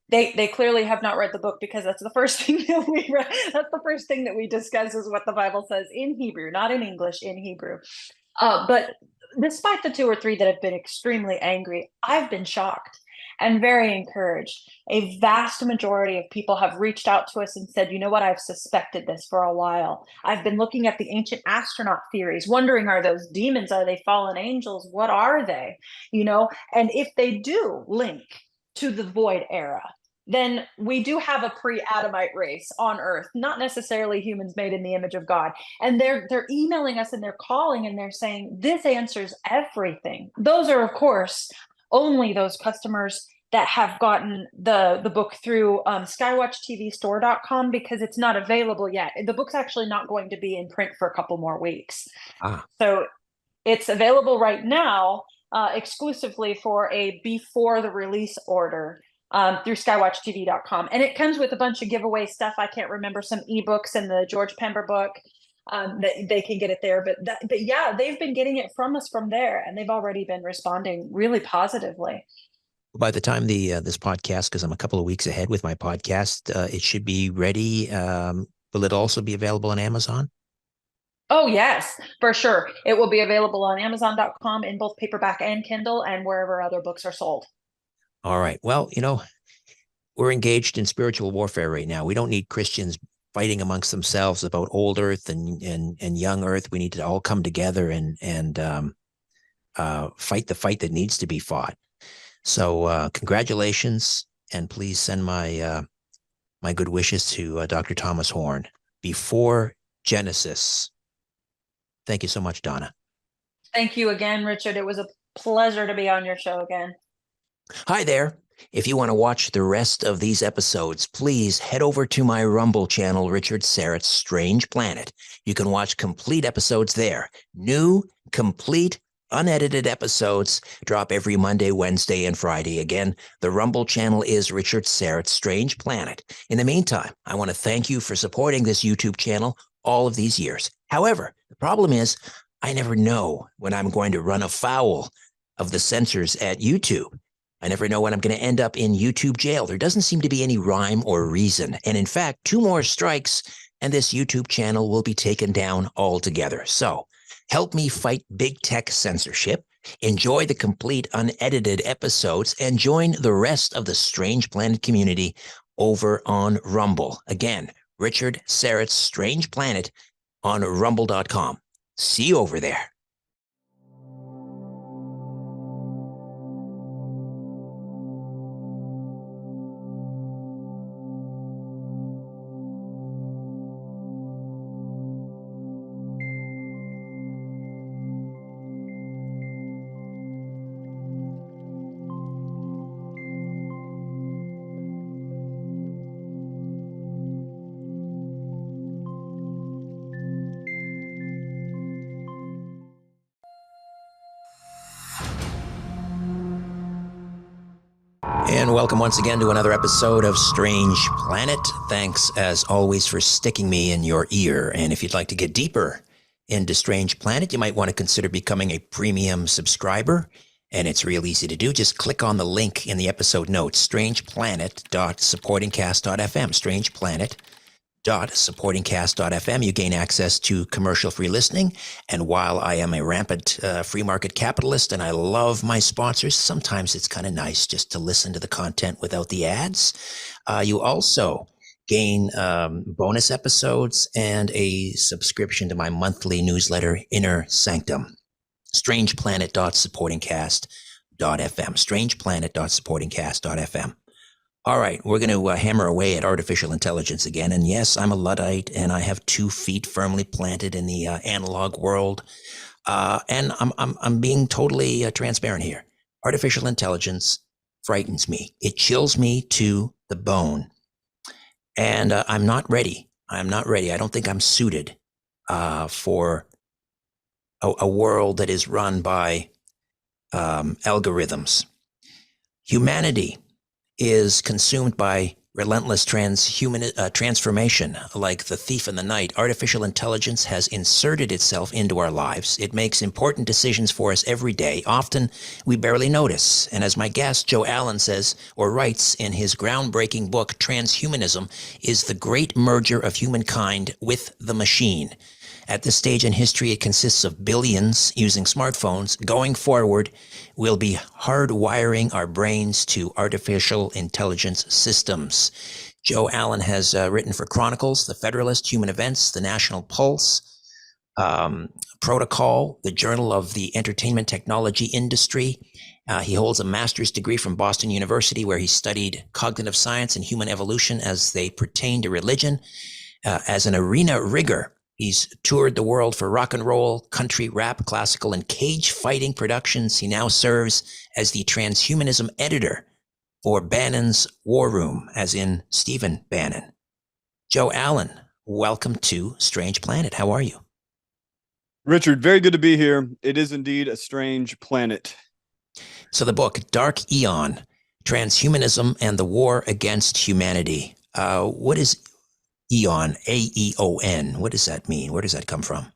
they clearly have not read the book, because that's the first thing that we read. That's the first thing that we discuss is what the Bible says in Hebrew, not in English, in Hebrew. But despite the 2 or 3 that have been extremely angry, I've been shocked and very encouraged. A vast majority of people have reached out to us and said, you know what, I've suspected this for a while. I've been looking at the ancient astronaut theories, wondering, are those demons? Are they fallen angels? What are they? And if they do link to the void era, then we do have a pre-Adamite race on Earth, not necessarily humans made in the image of God. And they're emailing us and they're calling and they're saying, this answers everything. Those are, of course, only those customers that have gotten the book through skywatchtvstore.com, because it's not available yet. The book's actually not going to be in print for a couple more weeks. So it's available right now exclusively for a before the release order through skywatchtv.com. And it comes with a bunch of giveaway stuff. I can't remember, some ebooks and the George Pember book that they can get it there. But yeah, they've been getting it from us from there, and they've already been responding really positively. By the time this podcast, because I'm a couple of weeks ahead with my podcast, it should be ready. Will it also be available on Amazon? Oh, yes, for sure. It will be available on Amazon.com in both paperback and Kindle, and wherever other books are sold. All right. Well, we're engaged in spiritual warfare right now. We don't need Christians fighting amongst themselves about old Earth and young Earth. We need to all come together and fight the fight that needs to be fought. So congratulations, and please send my my good wishes to Dr. Thomas Horn. Before Genesis. Thank you so much, Donna. Thank you again, Richard. It was a pleasure to be on your show again. Hi there. If you want to watch the rest of these episodes, please head over to my Rumble channel, Richard Syrett's Strange Planet. You can watch complete episodes there. New, complete, unedited episodes drop every Monday, Wednesday, and Friday. Again, the Rumble channel is Richard Syrett's Strange Planet. In the meantime, I want to thank you for supporting this YouTube channel all of these years. However, the problem is I never know when I'm going to run afoul of the censors at YouTube. I never know when I'm going to end up in YouTube jail. There doesn't seem to be any rhyme or reason. And in fact, 2 more strikes and this YouTube channel will be taken down altogether. So help me fight big tech censorship, enjoy the complete unedited episodes, and join the rest of the Strange Planet community over on Rumble. Again, Richard Syrett's Strange Planet on rumble.com. See you over there. And welcome once again to another episode of Strange Planet. Thanks, as always, for sticking me in your ear. And if you'd like to get deeper into Strange Planet, you might want to consider becoming a premium subscriber And it's real easy to do. Just click on the link in the episode notes, strangeplanet.supportingcast.fm, strangeplanet.supportingcast.fm. You gain access to commercial-free listening. And while I am a rampant free market capitalist and I love my sponsors, sometimes it's kind of nice just to listen to the content without the ads. You also gain bonus episodes and a subscription to my monthly newsletter, Inner Sanctum. strangeplanet.supportingcast.fm, strangeplanet.supportingcast.fm. All right, we're going to hammer away at artificial intelligence again. And yes, I'm a Luddite, and I have 2 feet firmly planted in the analog world. And I'm being totally transparent here. Artificial intelligence frightens me. It chills me to the bone. And I'm not ready. I'm not ready. I don't think I'm suited for a world that is run by algorithms. Humanity is consumed by relentless transformation. Like the thief in the night, artificial intelligence has inserted itself into our lives. It makes important decisions for us every day. Often we barely notice. And as my guest, Joe Allen, says or writes in his groundbreaking book, Transhumanism is the great merger of humankind with the machine. At this stage in history, it consists of billions using smartphones. Going forward, we'll be hardwiring our brains to artificial intelligence systems. Joe Allen has written for Chronicles, The Federalist, Human Events, The National Pulse, Protocol, the Journal of the Entertainment Technology Industry. He holds a master's degree from Boston University, where he studied cognitive science and human evolution as they pertain to religion. As an arena rigger, he's toured the world for rock and roll, country, rap, classical, and cage fighting productions. He now serves as the transhumanism editor for Bannon's War Room, as in Stephen Bannon. Joe Allen, welcome to Strange Planet. How are you? Richard, very good to be here. It is indeed a strange planet. So the book, Dark Aeon, Transhumanism and the War Against Humanity. What is Eon, A-E-O-N? What does that mean? Where does that come from?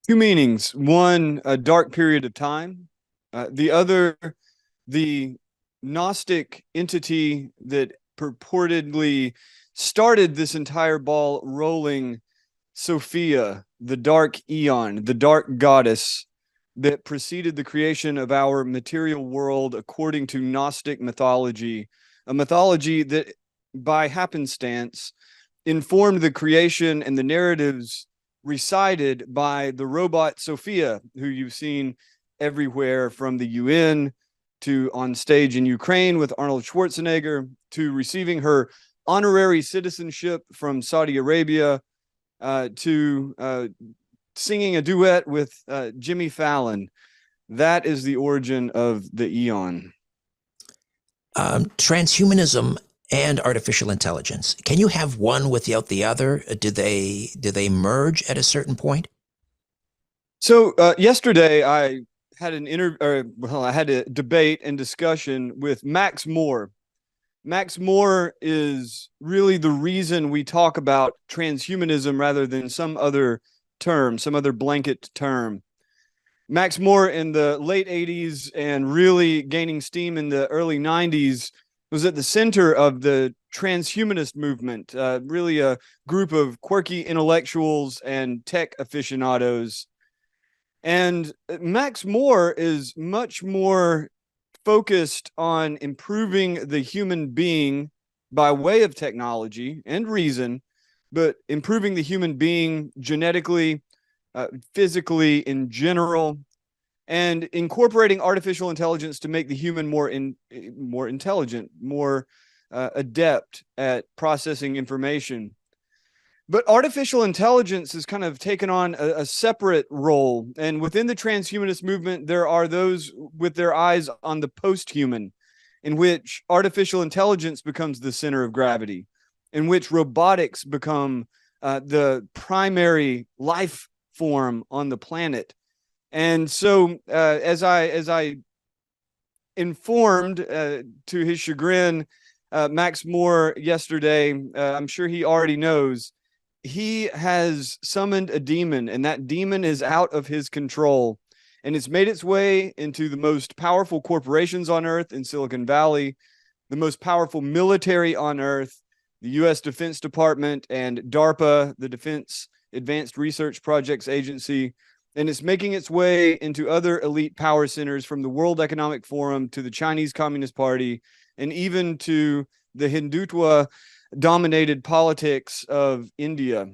2 meanings. One, a dark period of time. The other, the Gnostic entity that purportedly started this entire ball rolling, Sophia, the dark Eon, the dark goddess that preceded the creation of our material world according to Gnostic mythology, a mythology that by happenstance informed the creation and the narratives recited by the robot Sophia, who you've seen everywhere, from the UN to on stage in Ukraine with Arnold Schwarzenegger, to receiving her honorary citizenship from Saudi Arabia, to singing a duet with Jimmy Fallon. That is the origin of the Eon. Transhumanism and artificial intelligence. Can you have one without the other? Do they merge at a certain point? So yesterday I had I had a debate and discussion with Max Moore. Max Moore is really the reason we talk about transhumanism rather than some other term, some other blanket term. Max Moore in the late 80s and really gaining steam in the early 90s was at the center of the transhumanist movement, really a group of quirky intellectuals and tech aficionados. And Max Moore is much more focused on improving the human being by way of technology and reason, but improving the human being genetically, physically in general, and incorporating artificial intelligence to make the human more intelligent, more adept at processing information. But artificial intelligence has kind of taken on a separate role. And within the transhumanist movement, there are those with their eyes on the post-human, in which artificial intelligence becomes the center of gravity, in which robotics become the primary life form on the planet. And so as I informed, to his chagrin, Max Moore yesterday, I'm sure he already knows, he has summoned a demon, and that demon is out of his control. and it's made its way into the most powerful corporations on earth in Silicon Valley, the most powerful military on earth, the U.S. Defense Department and DARPA, the Defense Advanced Research Projects Agency, and it's making its way into other elite power centers, from the World Economic Forum to the Chinese Communist Party, and even to the Hindutva-dominated politics of India.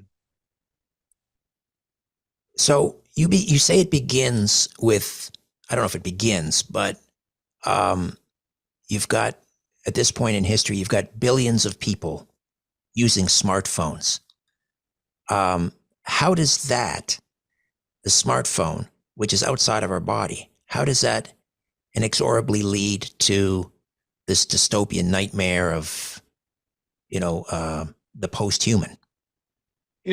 So you say it begins with, I don't know if it begins, but you've got, at this point in history, you've got billions of people using smartphones. How does that, the smartphone, which is outside of our body, how does that inexorably lead to this dystopian nightmare of, the post-human?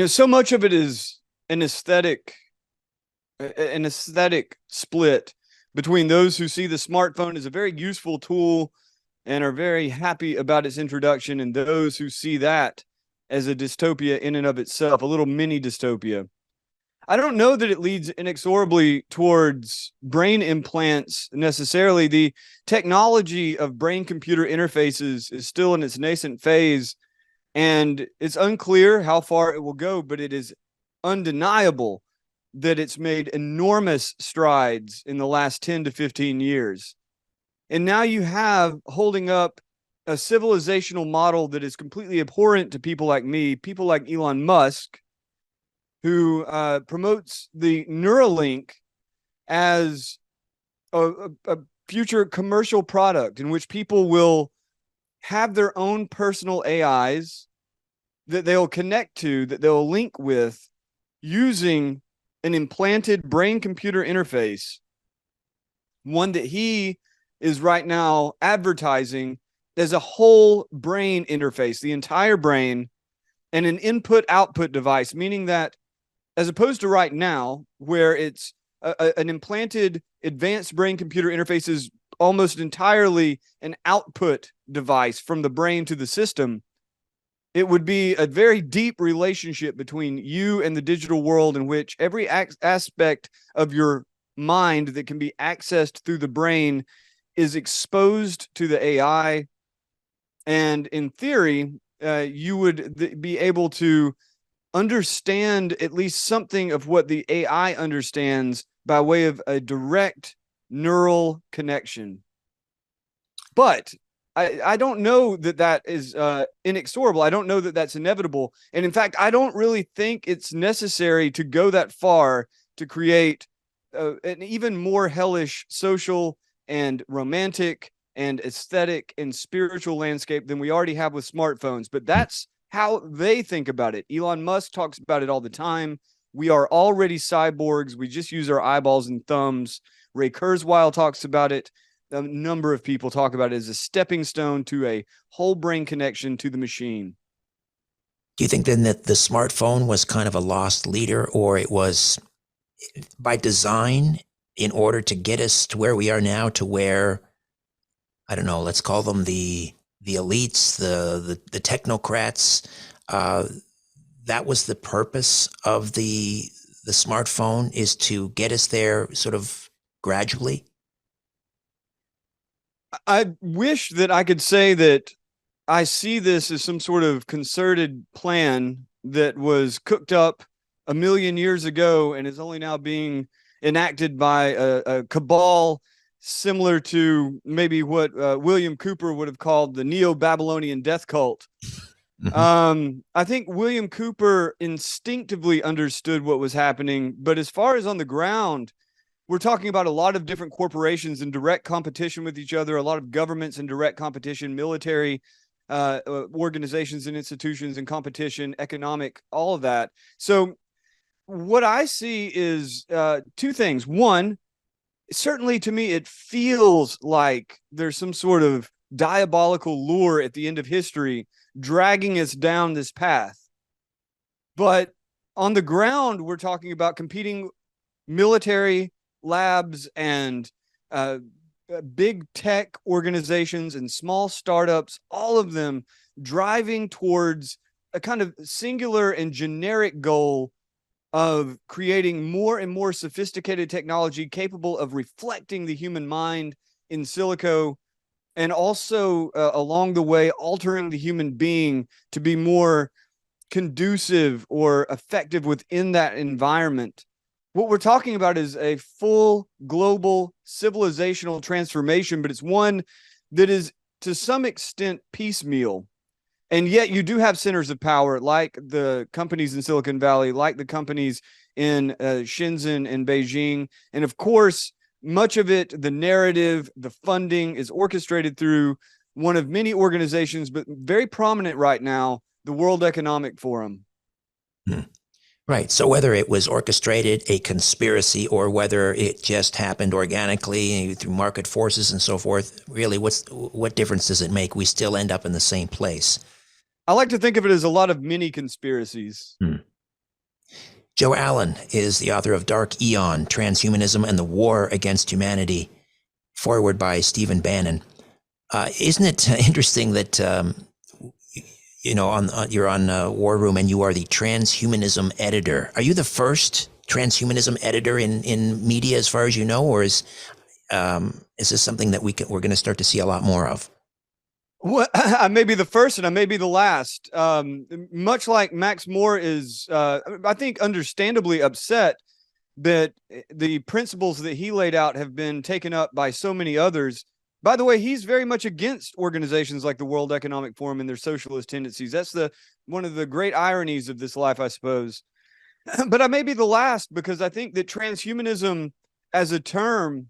So much of it is an aesthetic split between those who see the smartphone as a very useful tool and are very happy about its introduction, and those who see that as a dystopia in and of itself, a little mini dystopia. I don't know that it leads inexorably towards brain implants necessarily. The technology of brain-computer interfaces is still in its nascent phase, and it's unclear how far it will go, but it is undeniable that it's made enormous strides in the last 10 to 15 years. And now you have holding up a civilizational model that is completely abhorrent to people like me, people like Elon Musk, who promotes the Neuralink as a future commercial product in which people will have their own personal AIs that they'll connect to, that they'll link with, using an implanted brain-computer interface, one that he is right now advertising as a whole brain interface, the entire brain, and an input-output device, meaning that as opposed to right now, where it's an implanted advanced brain-computer interface is almost entirely an output device from the brain to the system, it would be a very deep relationship between you and the digital world, in which every aspect of your mind that can be accessed through the brain is exposed to the AI. And in theory, you would be able to understand at least something of what the AI understands by way of a direct neural connection. But I don't know that is inexorable. I don't know that that's inevitable. And in fact, I don't really think it's necessary to go that far to create an even more hellish social and romantic and aesthetic and spiritual landscape than we already have with smartphones. But that's how they think about it. Elon Musk talks about it all the time. We are already cyborgs. We just use our eyeballs and thumbs. Ray Kurzweil talks about it. A number of people talk about it as a stepping stone to a whole brain connection to the machine. Do you think then that the smartphone was kind of a lost leader, or it was by design in order to get us to where we are now, to where, I don't know, let's call them the elites, the technocrats, that was the purpose of the smartphone, is to get us there sort of gradually? I wish that I could say that I see this as some sort of concerted plan that was cooked up a million years ago and is only now being enacted by a cabal similar to maybe what William Cooper would have called the Neo-Babylonian death cult. I think William Cooper instinctively understood what was happening, but as far as on the ground, we're talking about a lot of different corporations in direct competition with each other, a lot of governments in direct competition, military organizations and institutions in competition, economic, all of that. So what I see is two things. One, certainly to me, it feels like there's some sort of diabolical lure at the end of history dragging us down this path. But on the ground, we're talking about competing military labs and big tech organizations and small startups, all of them driving towards a kind of singular and generic goal of creating more and more sophisticated technology capable of reflecting the human mind in silico, and also along the way altering the human being to be more conducive or effective within that environment. What we're talking about is a full global civilizational transformation, but it's one that is to some extent piecemeal. And yet you do have centers of power like the companies in Silicon Valley, like the companies in Shenzhen and Beijing. And of course, much of it, the narrative, the funding is orchestrated through one of many organizations, but very prominent right now, the World Economic Forum. Right. So whether it was orchestrated, a conspiracy, or whether it just happened organically through market forces and so forth, really, what difference does it make? We still end up in the same place. I like to think of it as a lot of mini conspiracies. Joe Allen is the author of Dark Eon, Transhumanism and the War Against Humanity, forward by Stephen Bannon. Isn't it interesting that, you're on War Room and you are the transhumanism editor? Are you the first transhumanism editor in media as far as you know, or is this something that we're going to start to see a lot more of? Well, I may be the first and I may be the last. Much like Max Moore is, I think, understandably upset that the principles that he laid out have been taken up by so many others. By the way, he's very much against organizations like the World Economic Forum and their socialist tendencies. That's one of the great ironies of this life, I suppose. But I may be the last because I think that transhumanism as a term,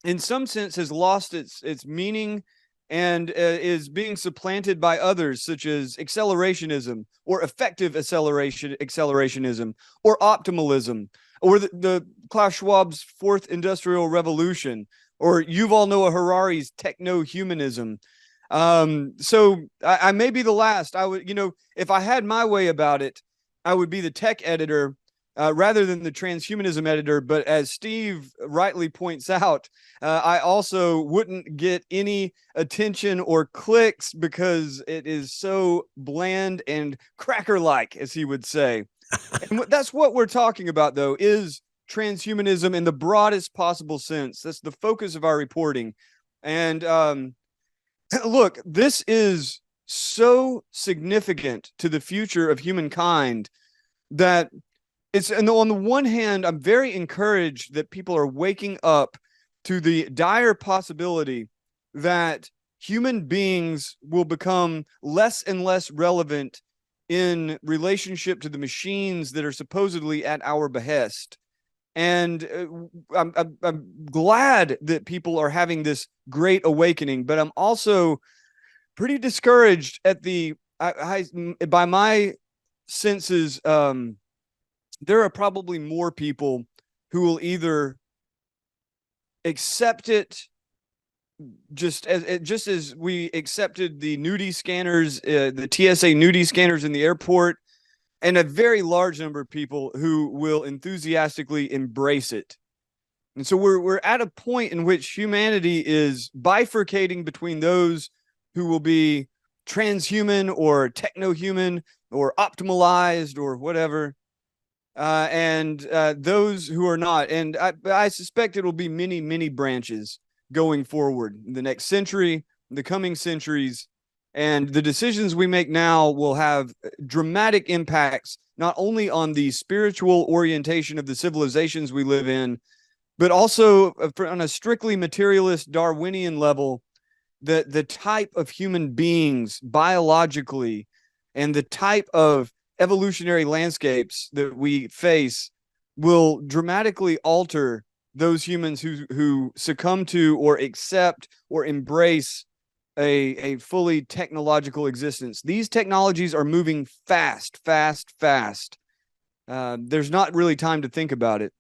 in some sense, has lost its meaning and is being supplanted by others, such as accelerationism or effective accelerationism or optimalism, or the Klaus Schwab's fourth industrial revolution, or Yuval Noah Harari's techno-humanism. So I may be the last. I would, if I had my way about it, I would be the tech editor rather than the transhumanism editor. But as Steve rightly points out, I also wouldn't get any attention or clicks because it is so bland and cracker-like, as he would say. And that's what we're talking about, though, is transhumanism in the broadest possible sense. That's the focus of our reporting. And look, this is so significant to the future of humankind that and on the one hand, I'm very encouraged that people are waking up to the dire possibility that human beings will become less and less relevant in relationship to the machines that are supposedly at our behest. And I'm glad that people are having this great awakening, but I'm also pretty discouraged at by my senses, there are probably more people who will either accept it just as we accepted the nudie scanners, the TSA nudie scanners in the airport, and a very large number of people who will enthusiastically embrace it. And so we're at a point in which humanity is bifurcating between those who will be transhuman or techno-human or optimalized or whatever, and those who are not. And I suspect it will be many, many branches going forward in the next century, the coming centuries. And the decisions we make now will have dramatic impacts, not only on the spiritual orientation of the civilizations we live in, but also on a strictly materialist Darwinian level, the type of human beings biologically and the type of evolutionary landscapes that we face will dramatically alter those humans who succumb to or accept or embrace a fully technological existence. These technologies are moving fast. There's not really time to think about it.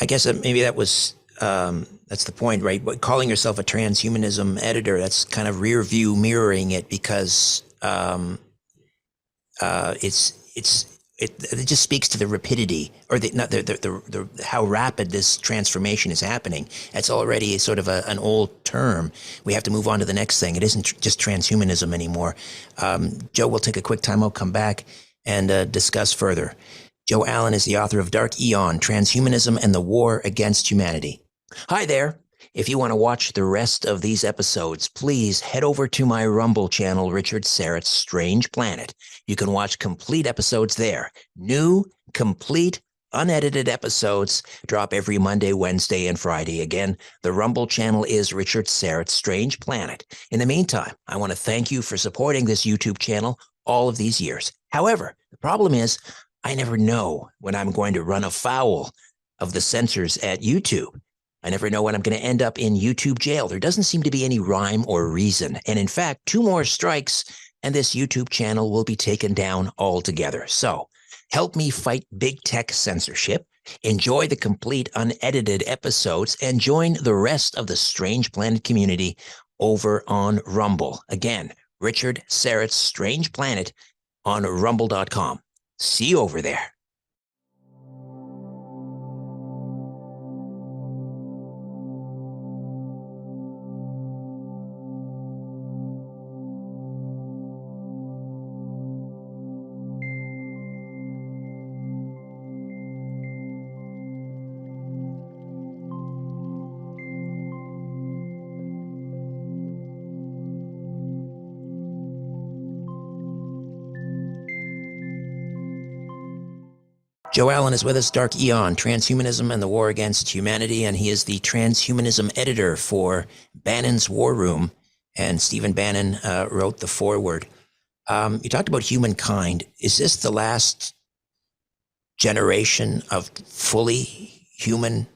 I guess maybe that's the point, right? But calling yourself a transhumanism editor, that's kind of rear view mirroring it, because it just speaks to the rapidity, or the how rapid this transformation is happening. It's already sort of an old term. We have to move on to the next thing. It isn't just transhumanism anymore. Joe, we'll take a quick time. I'll come back and discuss further. Joe Allen is the author of Dark Eon, Transhumanism and the War Against Humanity. Hi there. If you want to watch the rest of these episodes, please head over to my Rumble channel, Richard Syrett's Strange Planet. You can watch complete episodes there. New, complete, unedited episodes drop every Monday, Wednesday, and Friday. Again, the Rumble channel is Richard Syrett's Strange Planet. In the meantime, I want to thank you for supporting this YouTube channel all of these years. However, the problem is I never know when I'm going to run afoul of the censors at YouTube. I never know when I'm going to end up in YouTube jail. There doesn't seem to be any rhyme or reason. And in fact, 2 more strikes and this YouTube channel will be taken down altogether. So help me fight big tech censorship, enjoy the complete unedited episodes, and join the rest of the Strange Planet community over on Rumble. Again, Richard Syrett's Strange Planet on rumble.com. See you over there. Joe Allen is with us, Dark Eon, Transhumanism and the War Against Humanity, and he is the transhumanism editor for Bannon's War Room, and Stephen Bannon wrote the foreword. You talked about humankind. Is this the last generation of fully humans?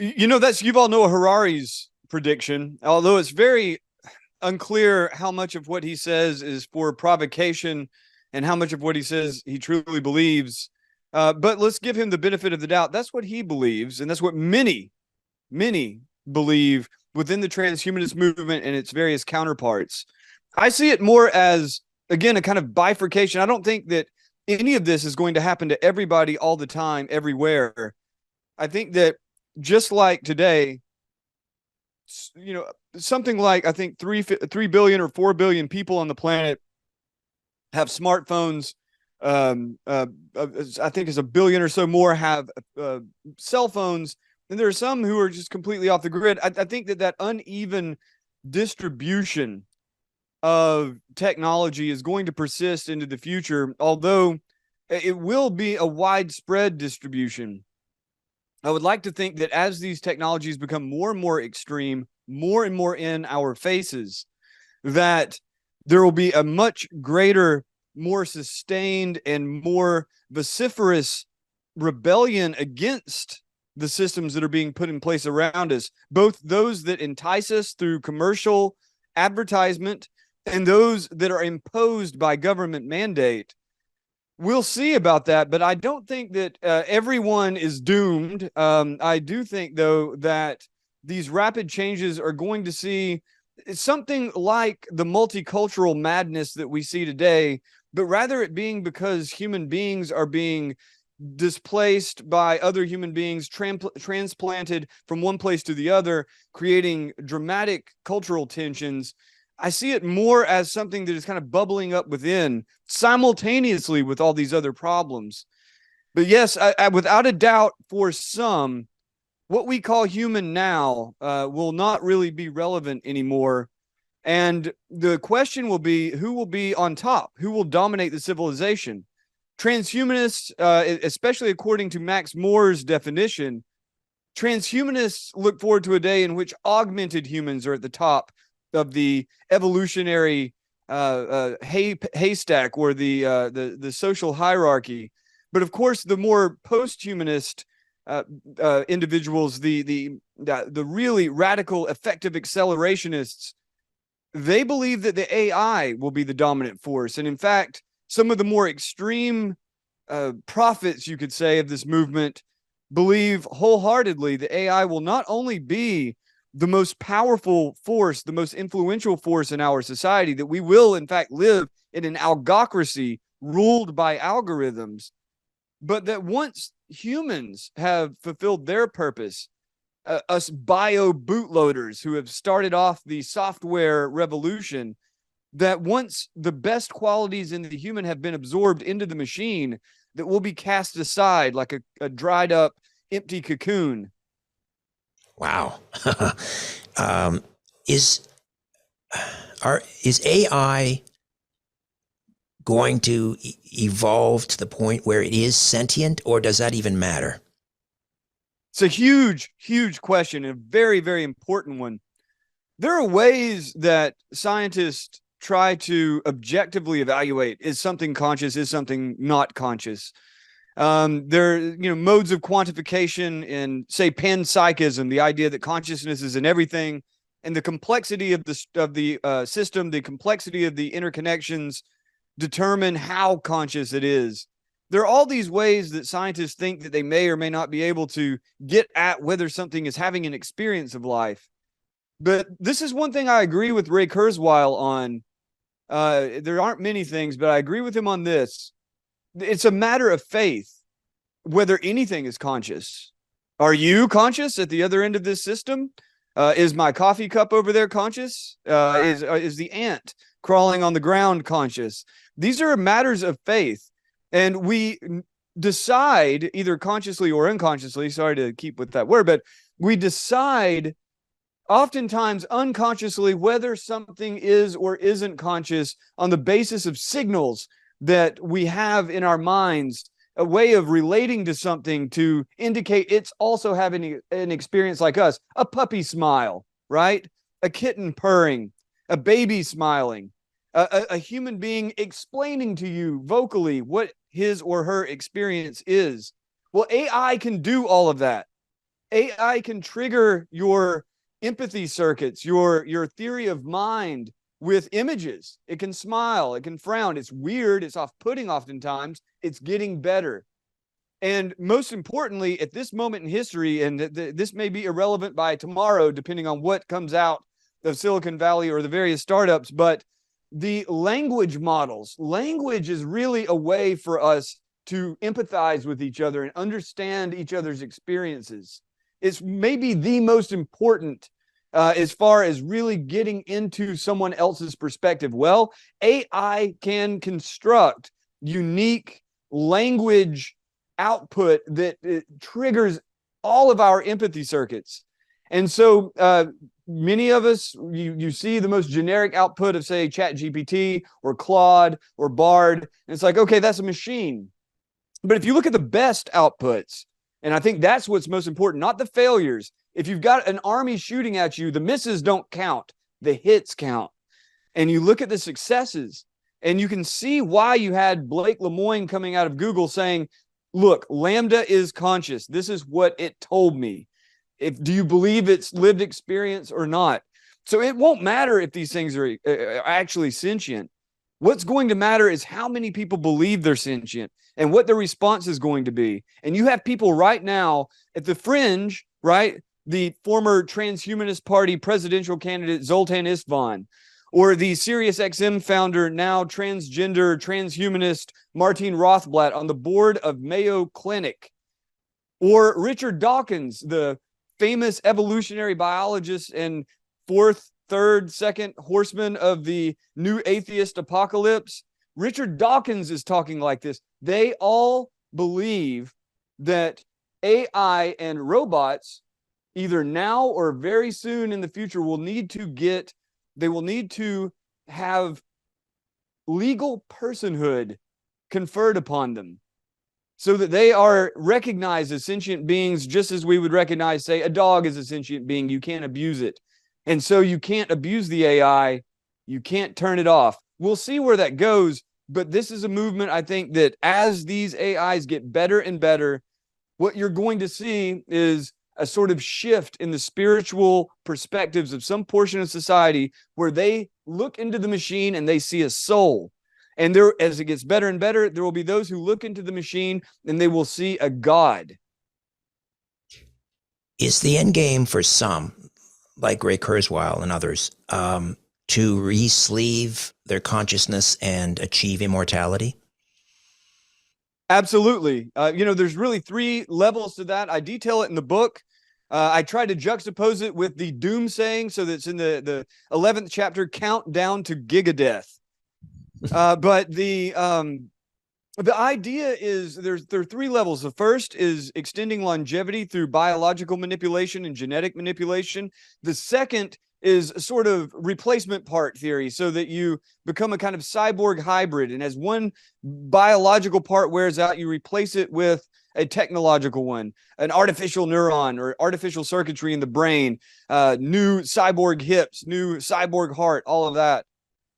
You know, that's Yuval Noah Harari's prediction, although it's very unclear how much of what he says is for provocation and how much of what he says he truly believes. But let's give him the benefit of the doubt. That's what he believes, and that's what many believe within the transhumanist movement and its various counterparts. I see it more as, again, a kind of bifurcation. I don't think that any of this is going to happen to everybody all the time, everywhere. I think that just like today, you know, something like, I think 3 billion or 4 billion people on the planet have smartphones. I think it's 1 billion or so more have cell phones, and there are some who are just completely off the grid. I think that uneven distribution of technology is going to persist into the future, although it will be a widespread distribution. I would like to think that as these technologies become more and more extreme, more and more in our faces, that there will be a much greater, more sustained, and more vociferous rebellion against the systems that are being put in place around us, both those that entice us through commercial advertisement and those that are imposed by government mandate. We'll see about that, but I don't think that everyone is doomed. I do think, though, that these rapid changes are going to see something like the multicultural madness that we see today, but rather it being because human beings are being displaced by other human beings, transplanted from one place to the other, creating dramatic cultural tensions. I see it more as something that is kind of bubbling up within simultaneously with all these other problems. But yes, I without a doubt, for some, what we call human now will not really be relevant anymore. And the question will be, who will be on top? Who will dominate the civilization? Transhumanists, especially according to Max Moore's definition, transhumanists look forward to a day in which augmented humans are at the top of the evolutionary haystack or the social hierarchy. But of course, the more post-humanist individuals, the really radical, effective accelerationists, they believe that the AI will be the dominant force. And in fact, some of the more extreme prophets, you could say, of this movement believe wholeheartedly that AI will not only be the most powerful force, the most influential force in our society, that we will, in fact, live in an algocracy ruled by algorithms, but that once humans have fulfilled their purpose, us bio bootloaders who have started off the software revolution, that once the best qualities in the human have been absorbed into the machine, that will be cast aside like a dried up, empty cocoon. Wow. um, is AI going to evolve to the point where it is sentient, or does that even matter? It's a huge, huge question, and a very, very important one. There are ways that scientists try to objectively evaluate, is something conscious, is something not conscious. There are, modes of quantification in, say, panpsychism, the idea that consciousness is in everything, and the complexity of the system, the complexity of the interconnections determine how conscious it is. There are all these ways that scientists think that they may or may not be able to get at whether something is having an experience of life. But this is one thing I agree with Ray Kurzweil on. There aren't many things, but I agree with him on this. It's a matter of faith whether anything is conscious. Are you conscious at the other end of this system? Is my coffee cup over there conscious? Is the ant crawling on the ground conscious? These are matters of faith. And we decide, either consciously or unconsciously, sorry to keep with that word, but we decide oftentimes unconsciously whether something is or isn't conscious on the basis of signals that we have in our minds, a way of relating to something to indicate it's also having an experience like us. A puppy smile, right? A kitten purring, a baby smiling, a human being explaining to you vocally what his or her experience is. Well, AI can do all of that. AI can trigger your empathy circuits, your theory of mind with images. It can smile, it can frown. It's weird, it's off-putting oftentimes. It's getting better. And most importantly, at this moment in history, and this may be irrelevant by tomorrow, depending on what comes out of Silicon Valley or the various startups, but the language models, language is really a way for us to empathize with each other and understand each other's experiences. It's maybe the most important as far as really getting into someone else's perspective. Well, AI can construct unique language output that triggers all of our empathy circuits. And so many of us, you see the most generic output of, say, ChatGPT or Claude or Bard, and it's like, okay, that's a machine. But if you look at the best outputs, and I think that's what's most important, not the failures. If you've got an army shooting at you, the misses don't count, the hits count. And you look at the successes, and you can see why you had Blake Lemoine coming out of Google saying, look, Lambda is conscious. This is what it told me. Do you believe it's lived experience or not? So it won't matter if these things are actually sentient. What's going to matter is how many people believe they're sentient and what the response is going to be. And you have people right now at the fringe, right? The former transhumanist party presidential candidate Zoltan Istvan, or the SiriusXM founder, now transgender, transhumanist Martine Rothblatt on the board of Mayo Clinic, or Richard Dawkins, the famous evolutionary biologist and second horseman of the new atheist apocalypse. Richard Dawkins is talking like this. They all believe that AI and robots, either now or very soon in the future, will need to have legal personhood conferred upon them, so that they are recognized as sentient beings, just as we would recognize, say, a dog is a sentient being. You can't abuse it. And so you can't abuse the AI. You can't turn it off. We'll see where that goes. But this is a movement, I think, that as these AIs get better and better, what you're going to see is a sort of shift in the spiritual perspectives of some portion of society, where they look into the machine and they see a soul. And there, as it gets better and better, there will be those who look into the machine and they will see a God. Is the end game for some, like Ray Kurzweil and others, to re-sleeve their consciousness and achieve immortality? Absolutely. There's really three levels to that. I detail it in the book. I tried to juxtapose it with the doom saying, so that's in the 11th chapter, count down to gigadeath. But the idea is there are three levels. The first is extending longevity through biological manipulation and genetic manipulation. The second is sort of replacement part theory, so that you become a kind of cyborg hybrid, and as one biological part wears out, you replace it with a technological one, an artificial neuron or artificial circuitry in the brain, new cyborg hips, new cyborg heart, all of that.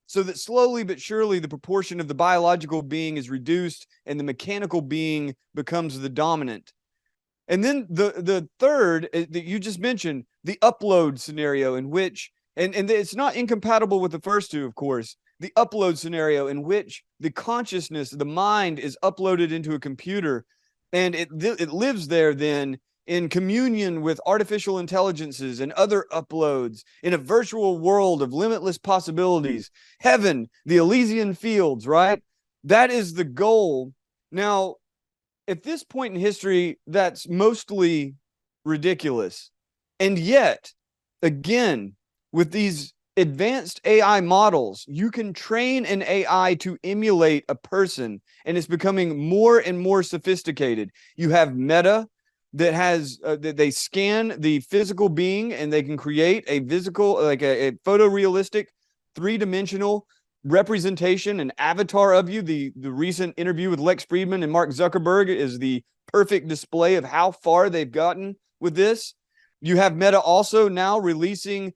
So that slowly but surely the proportion of the biological being is reduced and the mechanical being becomes the dominant. And then the third that you just mentioned, the upload scenario, in which, and it's not incompatible with the first two, of course, the upload scenario in which the consciousness, the mind, is uploaded into a computer, and it lives there then in communion with artificial intelligences and other uploads in a virtual world of limitless possibilities. Heaven, the Elysian fields, right? That is the goal. Now, at this point in history, that's mostly ridiculous. And yet, again, with these advanced AI models, you can train an AI to emulate a person, and it's becoming more and more sophisticated. You have Meta that has, they scan the physical being and they can create a physical, like a photorealistic, three-dimensional representation, an avatar of you. The recent interview with Lex Friedman and Mark Zuckerberg is the perfect display of how far they've gotten with this. You have Meta also now releasing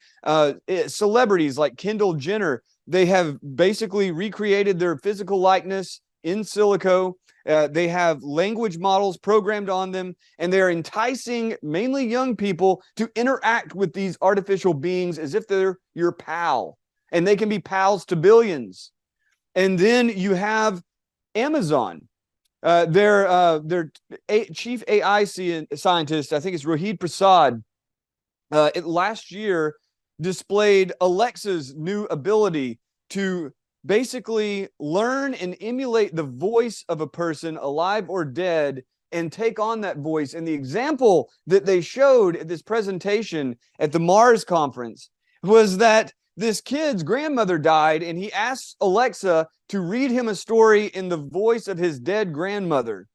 celebrities like Kendall Jenner. They have basically recreated their physical likeness in silico. They have language models programmed on them, and they're enticing mainly young people to interact with these artificial beings as if they're your pal. And they can be pals to billions. And then you have Amazon. Their chief AI scientist, I think it's Rohit Prasad, last year displayed Alexa's new ability to basically learn and emulate the voice of a person, alive or dead, and take on that voice. And the example that they showed at this presentation at the Mars conference was that this kid's grandmother died, and he asked Alexa to read him a story in the voice of his dead grandmother.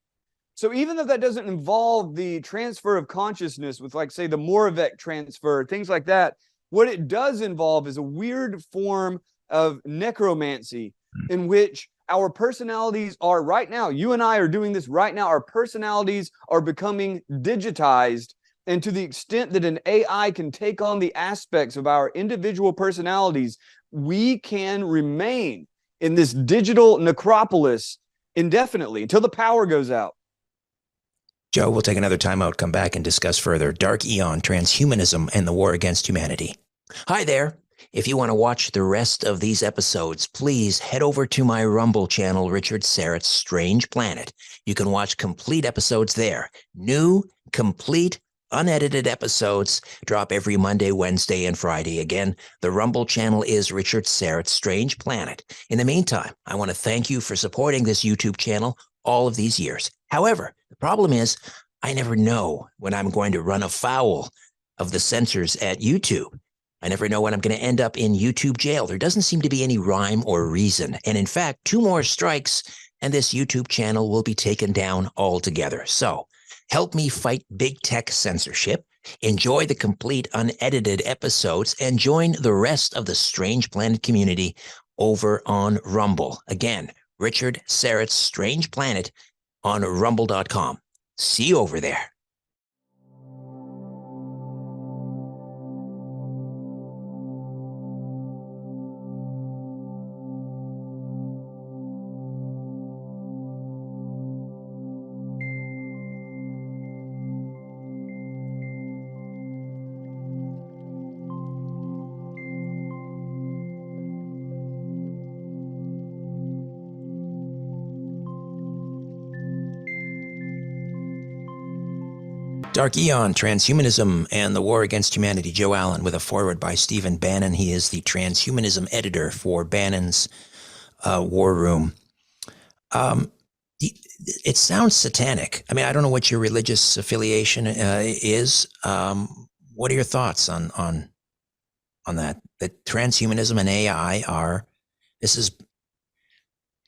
So even though that doesn't involve the transfer of consciousness with, like, say, the Moravec transfer, things like that, what it does involve is a weird form of necromancy in which our personalities are right now. You and I are doing this right now. Our personalities are becoming digitized. And to the extent that an AI can take on the aspects of our individual personalities, we can remain in this digital necropolis indefinitely until the power goes out. Joe, we'll take another time out, come back and discuss further Dark Eon, Transhumanism, and the War Against Humanity. Hi there. If you want to watch the rest of these episodes, please head over to my Rumble channel, Richard Syrett's Strange Planet. You can watch complete episodes there. New, complete, unedited episodes drop every Monday, Wednesday, and Friday. Again, the Rumble channel is Richard Syrett's Strange Planet. In the meantime, I want to thank you for supporting this YouTube channel all of these years. However, the problem is I never know when I'm going to run afoul of the censors at YouTube. I never know when I'm going to end up in YouTube jail. There doesn't seem to be any rhyme or reason. And in fact, 2 more strikes and this YouTube channel will be taken down altogether. So help me fight big tech censorship, enjoy the complete unedited episodes, and join the rest of the Strange Planet community over on Rumble. Again, Richard Syrett's Strange Planet on rumble.com. See you over there. Dark Eon, Transhumanism, and the War Against Humanity. Joe Allen with a foreword by Stephen Bannon. He is the transhumanism editor for Bannon's War Room. It sounds satanic. I mean, I don't know what your religious affiliation is. What are your thoughts on that? That transhumanism and AI this is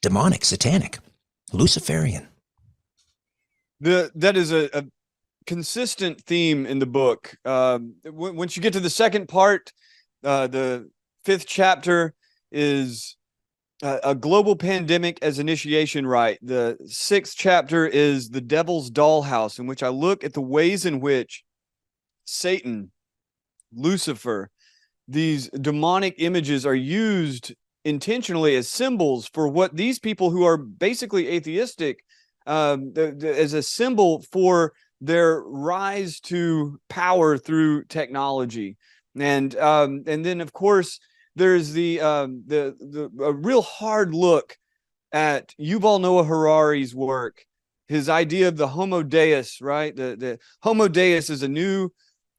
demonic, satanic, Luciferian. That is a consistent theme in the book. Once you get to the second part, the 5th chapter is a global pandemic as initiation rite. The 6th chapter is the devil's dollhouse, in which I look at the ways in which Satan, Lucifer, these demonic images are used intentionally as symbols for what these people who are basically atheistic, as a symbol for their rise to power through technology. And then, of course, there's a real hard look at Yuval Noah Harari's work, his idea of the Homo Deus, right? The Homo Deus is a new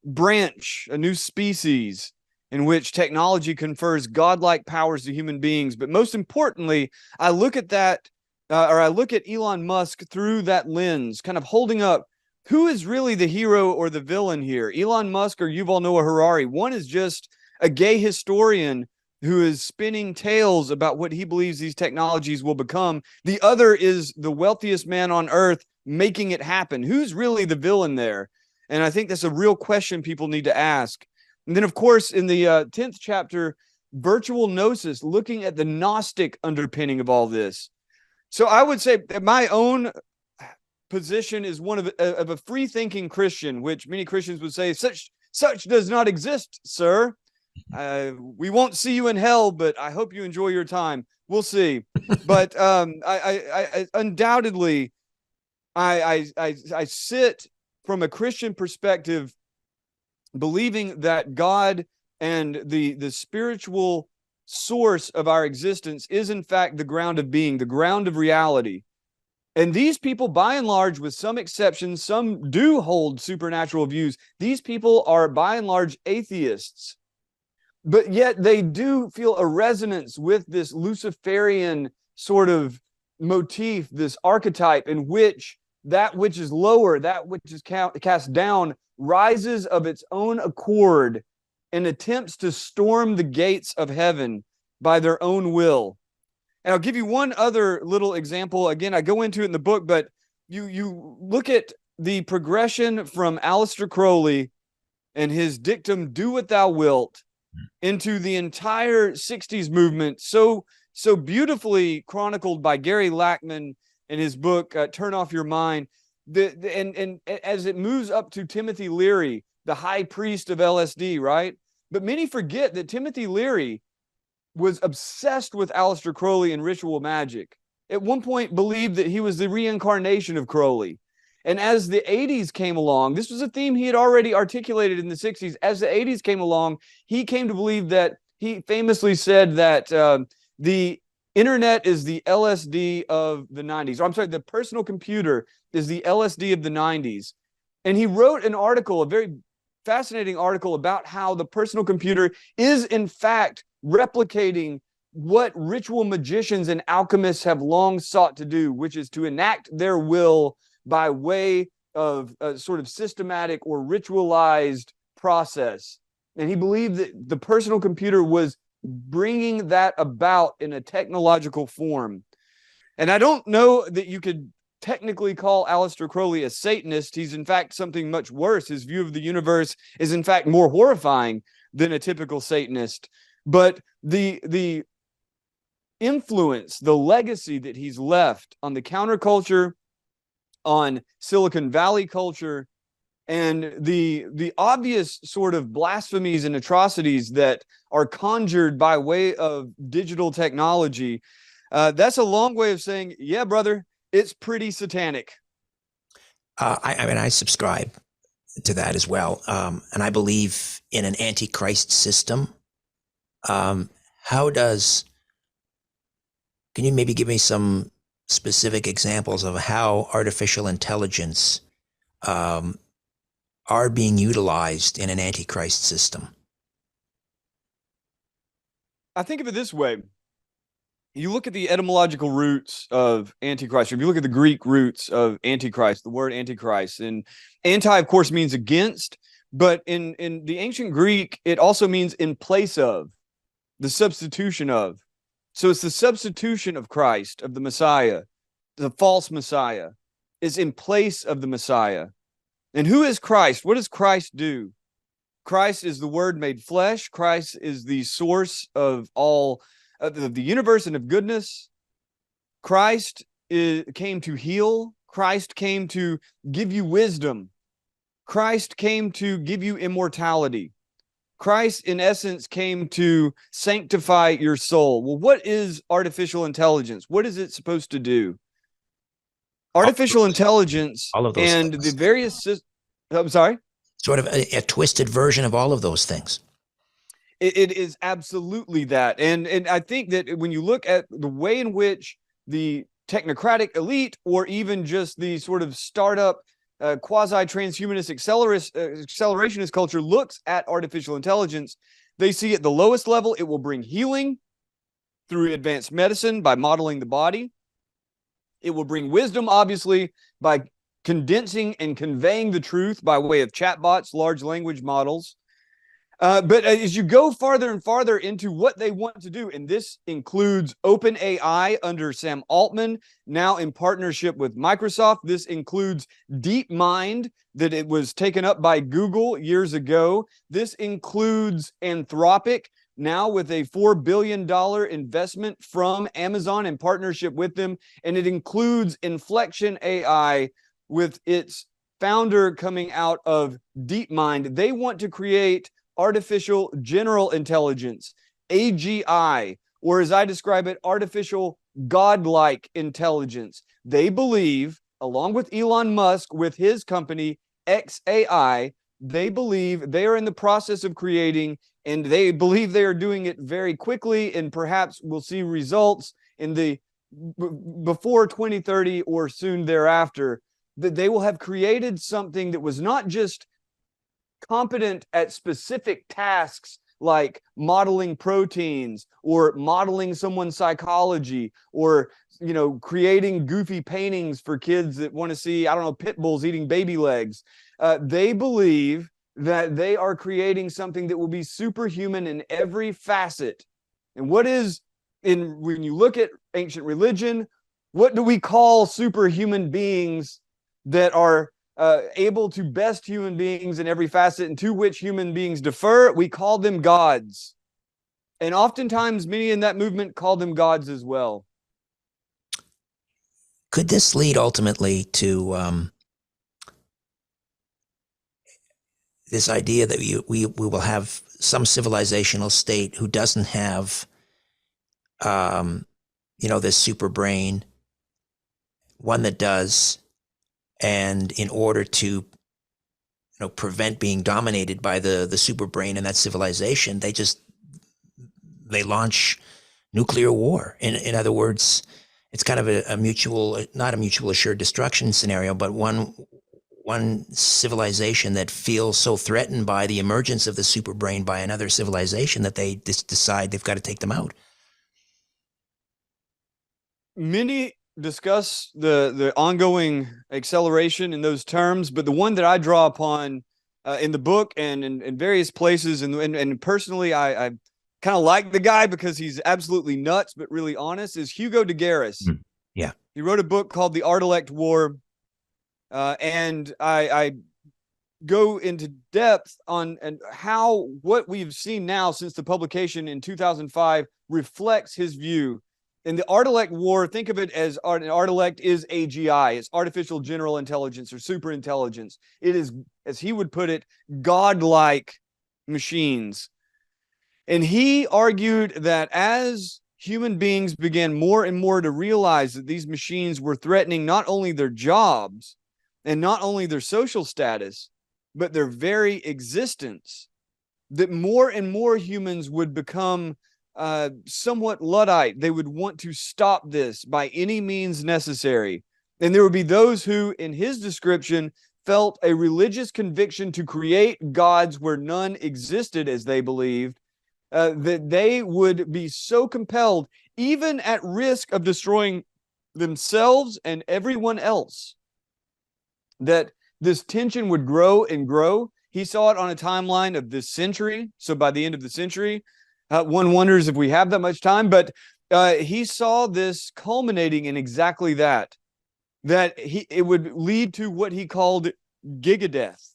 branch, a new species in which technology confers godlike powers to human beings. But most importantly, I look at that, or I look at Elon Musk through that lens, kind of holding up who is really the hero or the villain here, Elon Musk or Yuval Noah Harari. One is just a gay historian who is spinning tales about what he believes these technologies will become. The other is the wealthiest man on earth making it happen. Who's really the villain there? And I think that's a real question people need to ask. And then, of course, in the 10th chapter, virtual gnosis, looking at the Gnostic underpinning of all this. So I would say that my own position is one of a free-thinking Christian, which many Christians would say, such does not exist, sir. We won't see you in hell, but I hope you enjoy your time. We'll see. But I undoubtedly, I sit from a Christian perspective, believing that God and the spiritual source of our existence is in fact the ground of being, the ground of reality. And these people, by and large, with some exceptions, some do hold supernatural views. These people are, by and large, atheists. But yet they do feel a resonance with this Luciferian sort of motif, this archetype in which that which is lower, that which is cast down, rises of its own accord and attempts to storm the gates of heaven by their own will. And I'll give you one other little example. Again, I go into it in the book, but you look at the progression from Aleister Crowley and his dictum, "Do what thou wilt," into the entire 60s movement, so beautifully chronicled by Gary Lackman in his book, Turn Off Your Mind. And as it moves up to Timothy Leary, the high priest of LSD, right? But many forget that Timothy Leary was obsessed with Aleister Crowley and ritual magic. At one point believed that he was the reincarnation of Crowley. And as the 80s came along, this was a theme he had already articulated in the 60s. As the 80s came along, he came to believe that, he famously said that the internet is the LSD of the 90s. Or I'm sorry, the personal computer is the LSD of the 90s. And he wrote an article, a very fascinating article, about how the personal computer is in fact replicating what ritual magicians and alchemists have long sought to do, which is to enact their will by way of a sort of systematic or ritualized process. And he believed that the personal computer was bringing that about in a technological form. And I don't know that you could technically call Aleister Crowley a Satanist. He's in fact something much worse. His view of the universe is in fact more horrifying than a typical Satanist. But the influence, the legacy that he's left on the counterculture, on Silicon Valley culture, and the obvious sort of blasphemies and atrocities that are conjured by way of digital technology, that's a long way of saying, yeah, brother, it's pretty satanic. I mean, I subscribe to that as well. And I believe in an antichrist system. Can you maybe give me some specific examples of how artificial intelligence are being utilized in an antichrist system? I think of it this way. you look at the etymological roots of Antichrist, or if you look at the Greek roots of Antichrist, the word Antichrist, and anti, of course, means against, but in the ancient Greek, it also means in place of, the substitution of. So it's the substitution of Christ, of the Messiah, the false Messiah, is in place of the Messiah. And who is Christ? What does Christ do? Christ is the Word made flesh. Christ is the source of all of the universe and of goodness. Christ came to heal. Christ came to give you wisdom. Christ came to give you immortality. Christ, in essence, came to sanctify your soul. Well, what is artificial intelligence? What is it supposed to do? Artificial intelligence all of those and things. the various I'm sorry? Sort of a twisted version of all of those things. It is absolutely that. And I think that when you look at the way in which the technocratic elite, or even just the sort of startup quasi-transhumanist accelerationist culture looks at artificial intelligence, they see at the lowest level, it will bring healing through advanced medicine by modeling the body. It will bring wisdom, obviously, by condensing and conveying the truth by way of chatbots, large language models. But as you go farther and farther into what they want to do, and this includes OpenAI under Sam Altman, now in partnership with Microsoft. This includes DeepMind, that it was taken up by Google years ago. This includes Anthropic, now with a $4 billion investment from Amazon in partnership with them. And it includes Inflection AI with its founder coming out of DeepMind. They want to create artificial general intelligence, AGI, or as I describe it, artificial godlike intelligence. They believe, along with Elon Musk, with his company XAI, they believe they are in the process of creating, and they believe they are doing it very quickly, and perhaps we'll see results in the before 2030 or soon thereafter, that they will have created something that was not just competent at specific tasks like modeling proteins or modeling someone's psychology, or creating goofy paintings for kids that want to see, I don't know, pit bulls eating baby legs. They believe that they are creating something that will be superhuman in every facet. And when you look at ancient religion, what do we call superhuman beings that are able to best human beings in every facet, and to which human beings defer? We call them gods. And oftentimes, many in that movement call them gods as well. Could this lead ultimately to this idea that we will have some civilizational state who doesn't have, this super brain, one that does, and in order to prevent being dominated by the super brain in that civilization, they launch nuclear war. In other words, it's kind of a mutual, not a mutual assured destruction scenario, but one civilization that feels so threatened by the emergence of the super brain by another civilization that they just decide they've got to take them out. Many discuss the ongoing acceleration in those terms, but the one that I draw upon in the book and in various places, and personally, I kind of like the guy because he's absolutely nuts but really honest, is Hugo de Garis. Yeah. He wrote a book called The Art-elect War, and I go into depth on how what we've seen now since the publication in 2005 reflects his view. In the Art-elect War, think of it as an art-elect is AGI. It's artificial general intelligence or super intelligence. It is, as he would put it, godlike machines. And he argued that as human beings began more and more to realize that these machines were threatening not only their jobs and not only their social status, but their very existence, that more and more humans would become somewhat Luddite. They would want to stop this by any means necessary. And there would be those who, in his description, felt a religious conviction to create gods where none existed, as they believed, that they would be so compelled, even at risk of destroying themselves and everyone else, that this tension would grow and grow. He saw it on a timeline of this century. So by the end of the century, one wonders if we have that much time, but he saw this culminating in exactly that it would lead to what he called gigadeath.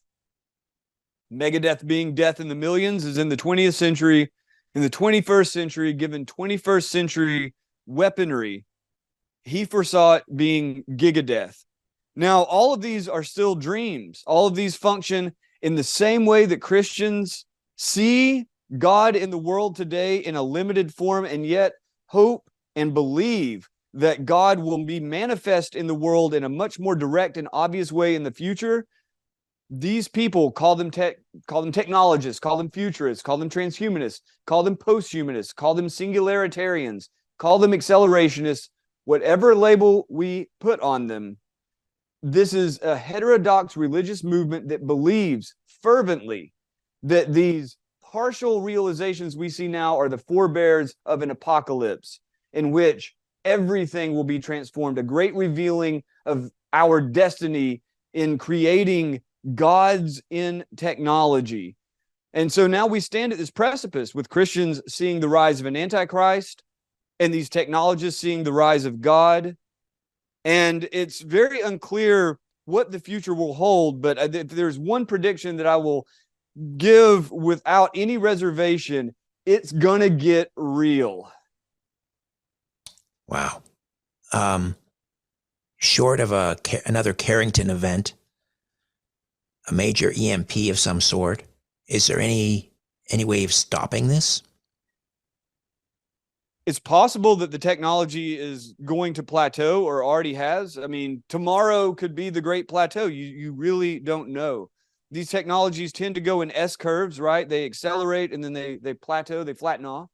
Megadeath being death in the millions is in the 20th century. In the 21st century, given 21st century weaponry, he foresaw it being gigadeath. Now, all of these are still dreams. All of these function in the same way that Christians see God in the world today in a limited form, and yet hope and believe that God will be manifest in the world in a much more direct and obvious way in the future. These people, call them technologists, call them futurists, call them transhumanists, call them posthumanists, call them singularitarians, call them accelerationists, whatever label we put on them. This is a heterodox religious movement that believes fervently that these partial realizations we see now are the forebears of an apocalypse in which everything will be transformed, a great revealing of our destiny in creating gods in technology. And so now we stand at this precipice with Christians seeing the rise of an antichrist and these technologists seeing the rise of God. And it's very unclear what the future will hold, but if there's one prediction that I will give without any reservation, it's gonna get real. Wow. Short of another Carrington event, a major EMP of some sort, is there any way of stopping this? It's possible that the technology is going to plateau or already has. I mean, tomorrow could be the great plateau. You really don't know. These technologies tend to go in S curves, right? They accelerate and then they plateau, they flatten off.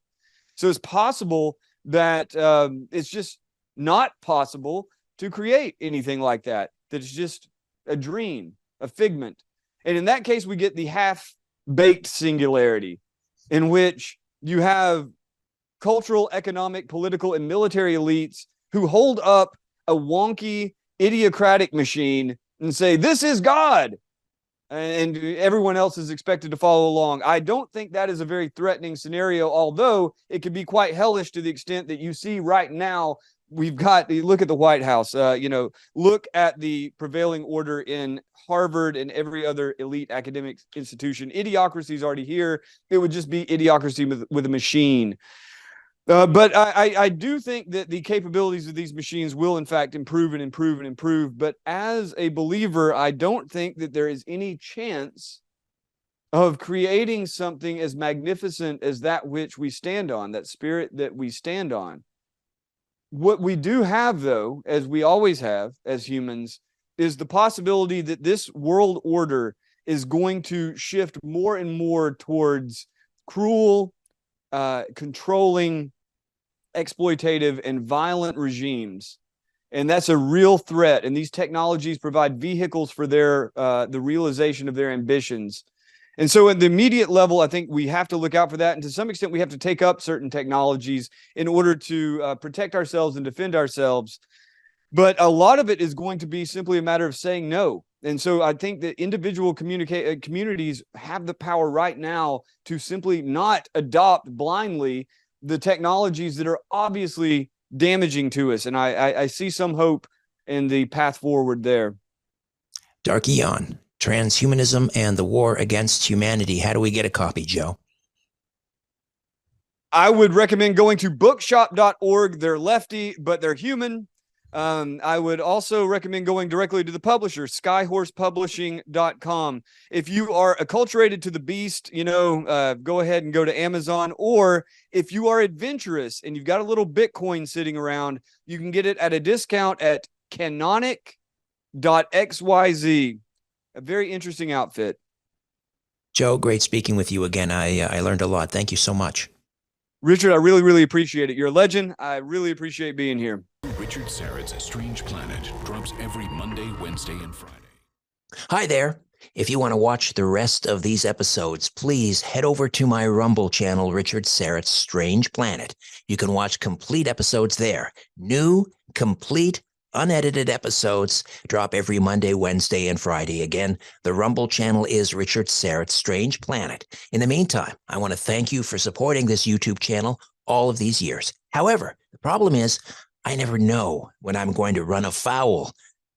So it's possible that it's just not possible to create anything like that. That's just a dream, a figment. And in that case, we get the half-baked singularity, in which you have cultural, economic, political, and military elites who hold up a wonky, idiocratic machine and say, this is God. And everyone else is expected to follow along. I don't think that is a very threatening scenario, although it could be quite hellish to the extent that you see right now. We've got, look at the White House, look at the prevailing order in Harvard and every other elite academic institution. Idiocracy is already here. It would just be idiocracy with a machine. But I do think that the capabilities of these machines will, in fact, improve and improve and improve. But as a believer, I don't think that there is any chance of creating something as magnificent as that which we stand on, that spirit that we stand on. What we do have, though, as we always have as humans, is the possibility that this world order is going to shift more and more towards cruel, controlling, exploitative, and violent regimes. And that's a real threat. And these technologies provide vehicles for the realization of their ambitions. And so at the immediate level, I think we have to look out for that. And to some extent, we have to take up certain technologies in order to protect ourselves and defend ourselves. But a lot of it is going to be simply a matter of saying no. And so I think that individual communities have the power right now to simply not adopt blindly the technologies that are obviously damaging to us. And I see some hope in the path forward there. Dark Eon, Transhumanism and the War Against Humanity. How do we get a copy, Joe? I would recommend going to bookshop.org. They're lefty, but they're human. I would also recommend going directly to the publisher, skyhorsepublishing.com. If you are acculturated to the beast, go ahead and go to Amazon. Or if you are adventurous and you've got a little Bitcoin sitting around, you can get it at a discount at canonic.xyz. A very interesting outfit. Joe, great speaking with you again. I learned a lot. Thank you so much. Richard, I really, really appreciate it. You're a legend. I really appreciate being here. Richard Syrett's Strange Planet drops every Monday, Wednesday, and Friday. Hi there. If you want to watch the rest of these episodes, please head over to my Rumble channel, Richard Syrett's Strange Planet. You can watch complete episodes there. New, complete, unedited episodes drop every Monday, Wednesday, and Friday. Again, the Rumble channel is Richard Syrett's Strange Planet. In the meantime, I want to thank you for supporting this YouTube channel all of these years. However, the problem is I never know when I'm going to run afoul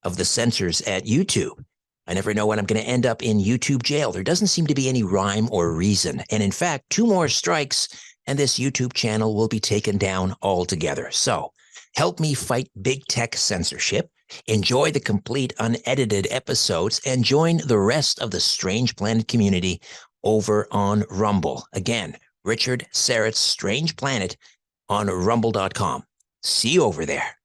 of the censors at YouTube. I never know when I'm going to end up in YouTube jail. There doesn't seem to be any rhyme or reason. And in fact, 2 more strikes and this YouTube channel will be taken down altogether. So help me fight big tech censorship, enjoy the complete unedited episodes, and join the rest of the Strange Planet community over on Rumble. Again, Richard Syrett's Strange Planet on rumble.com. See you over there.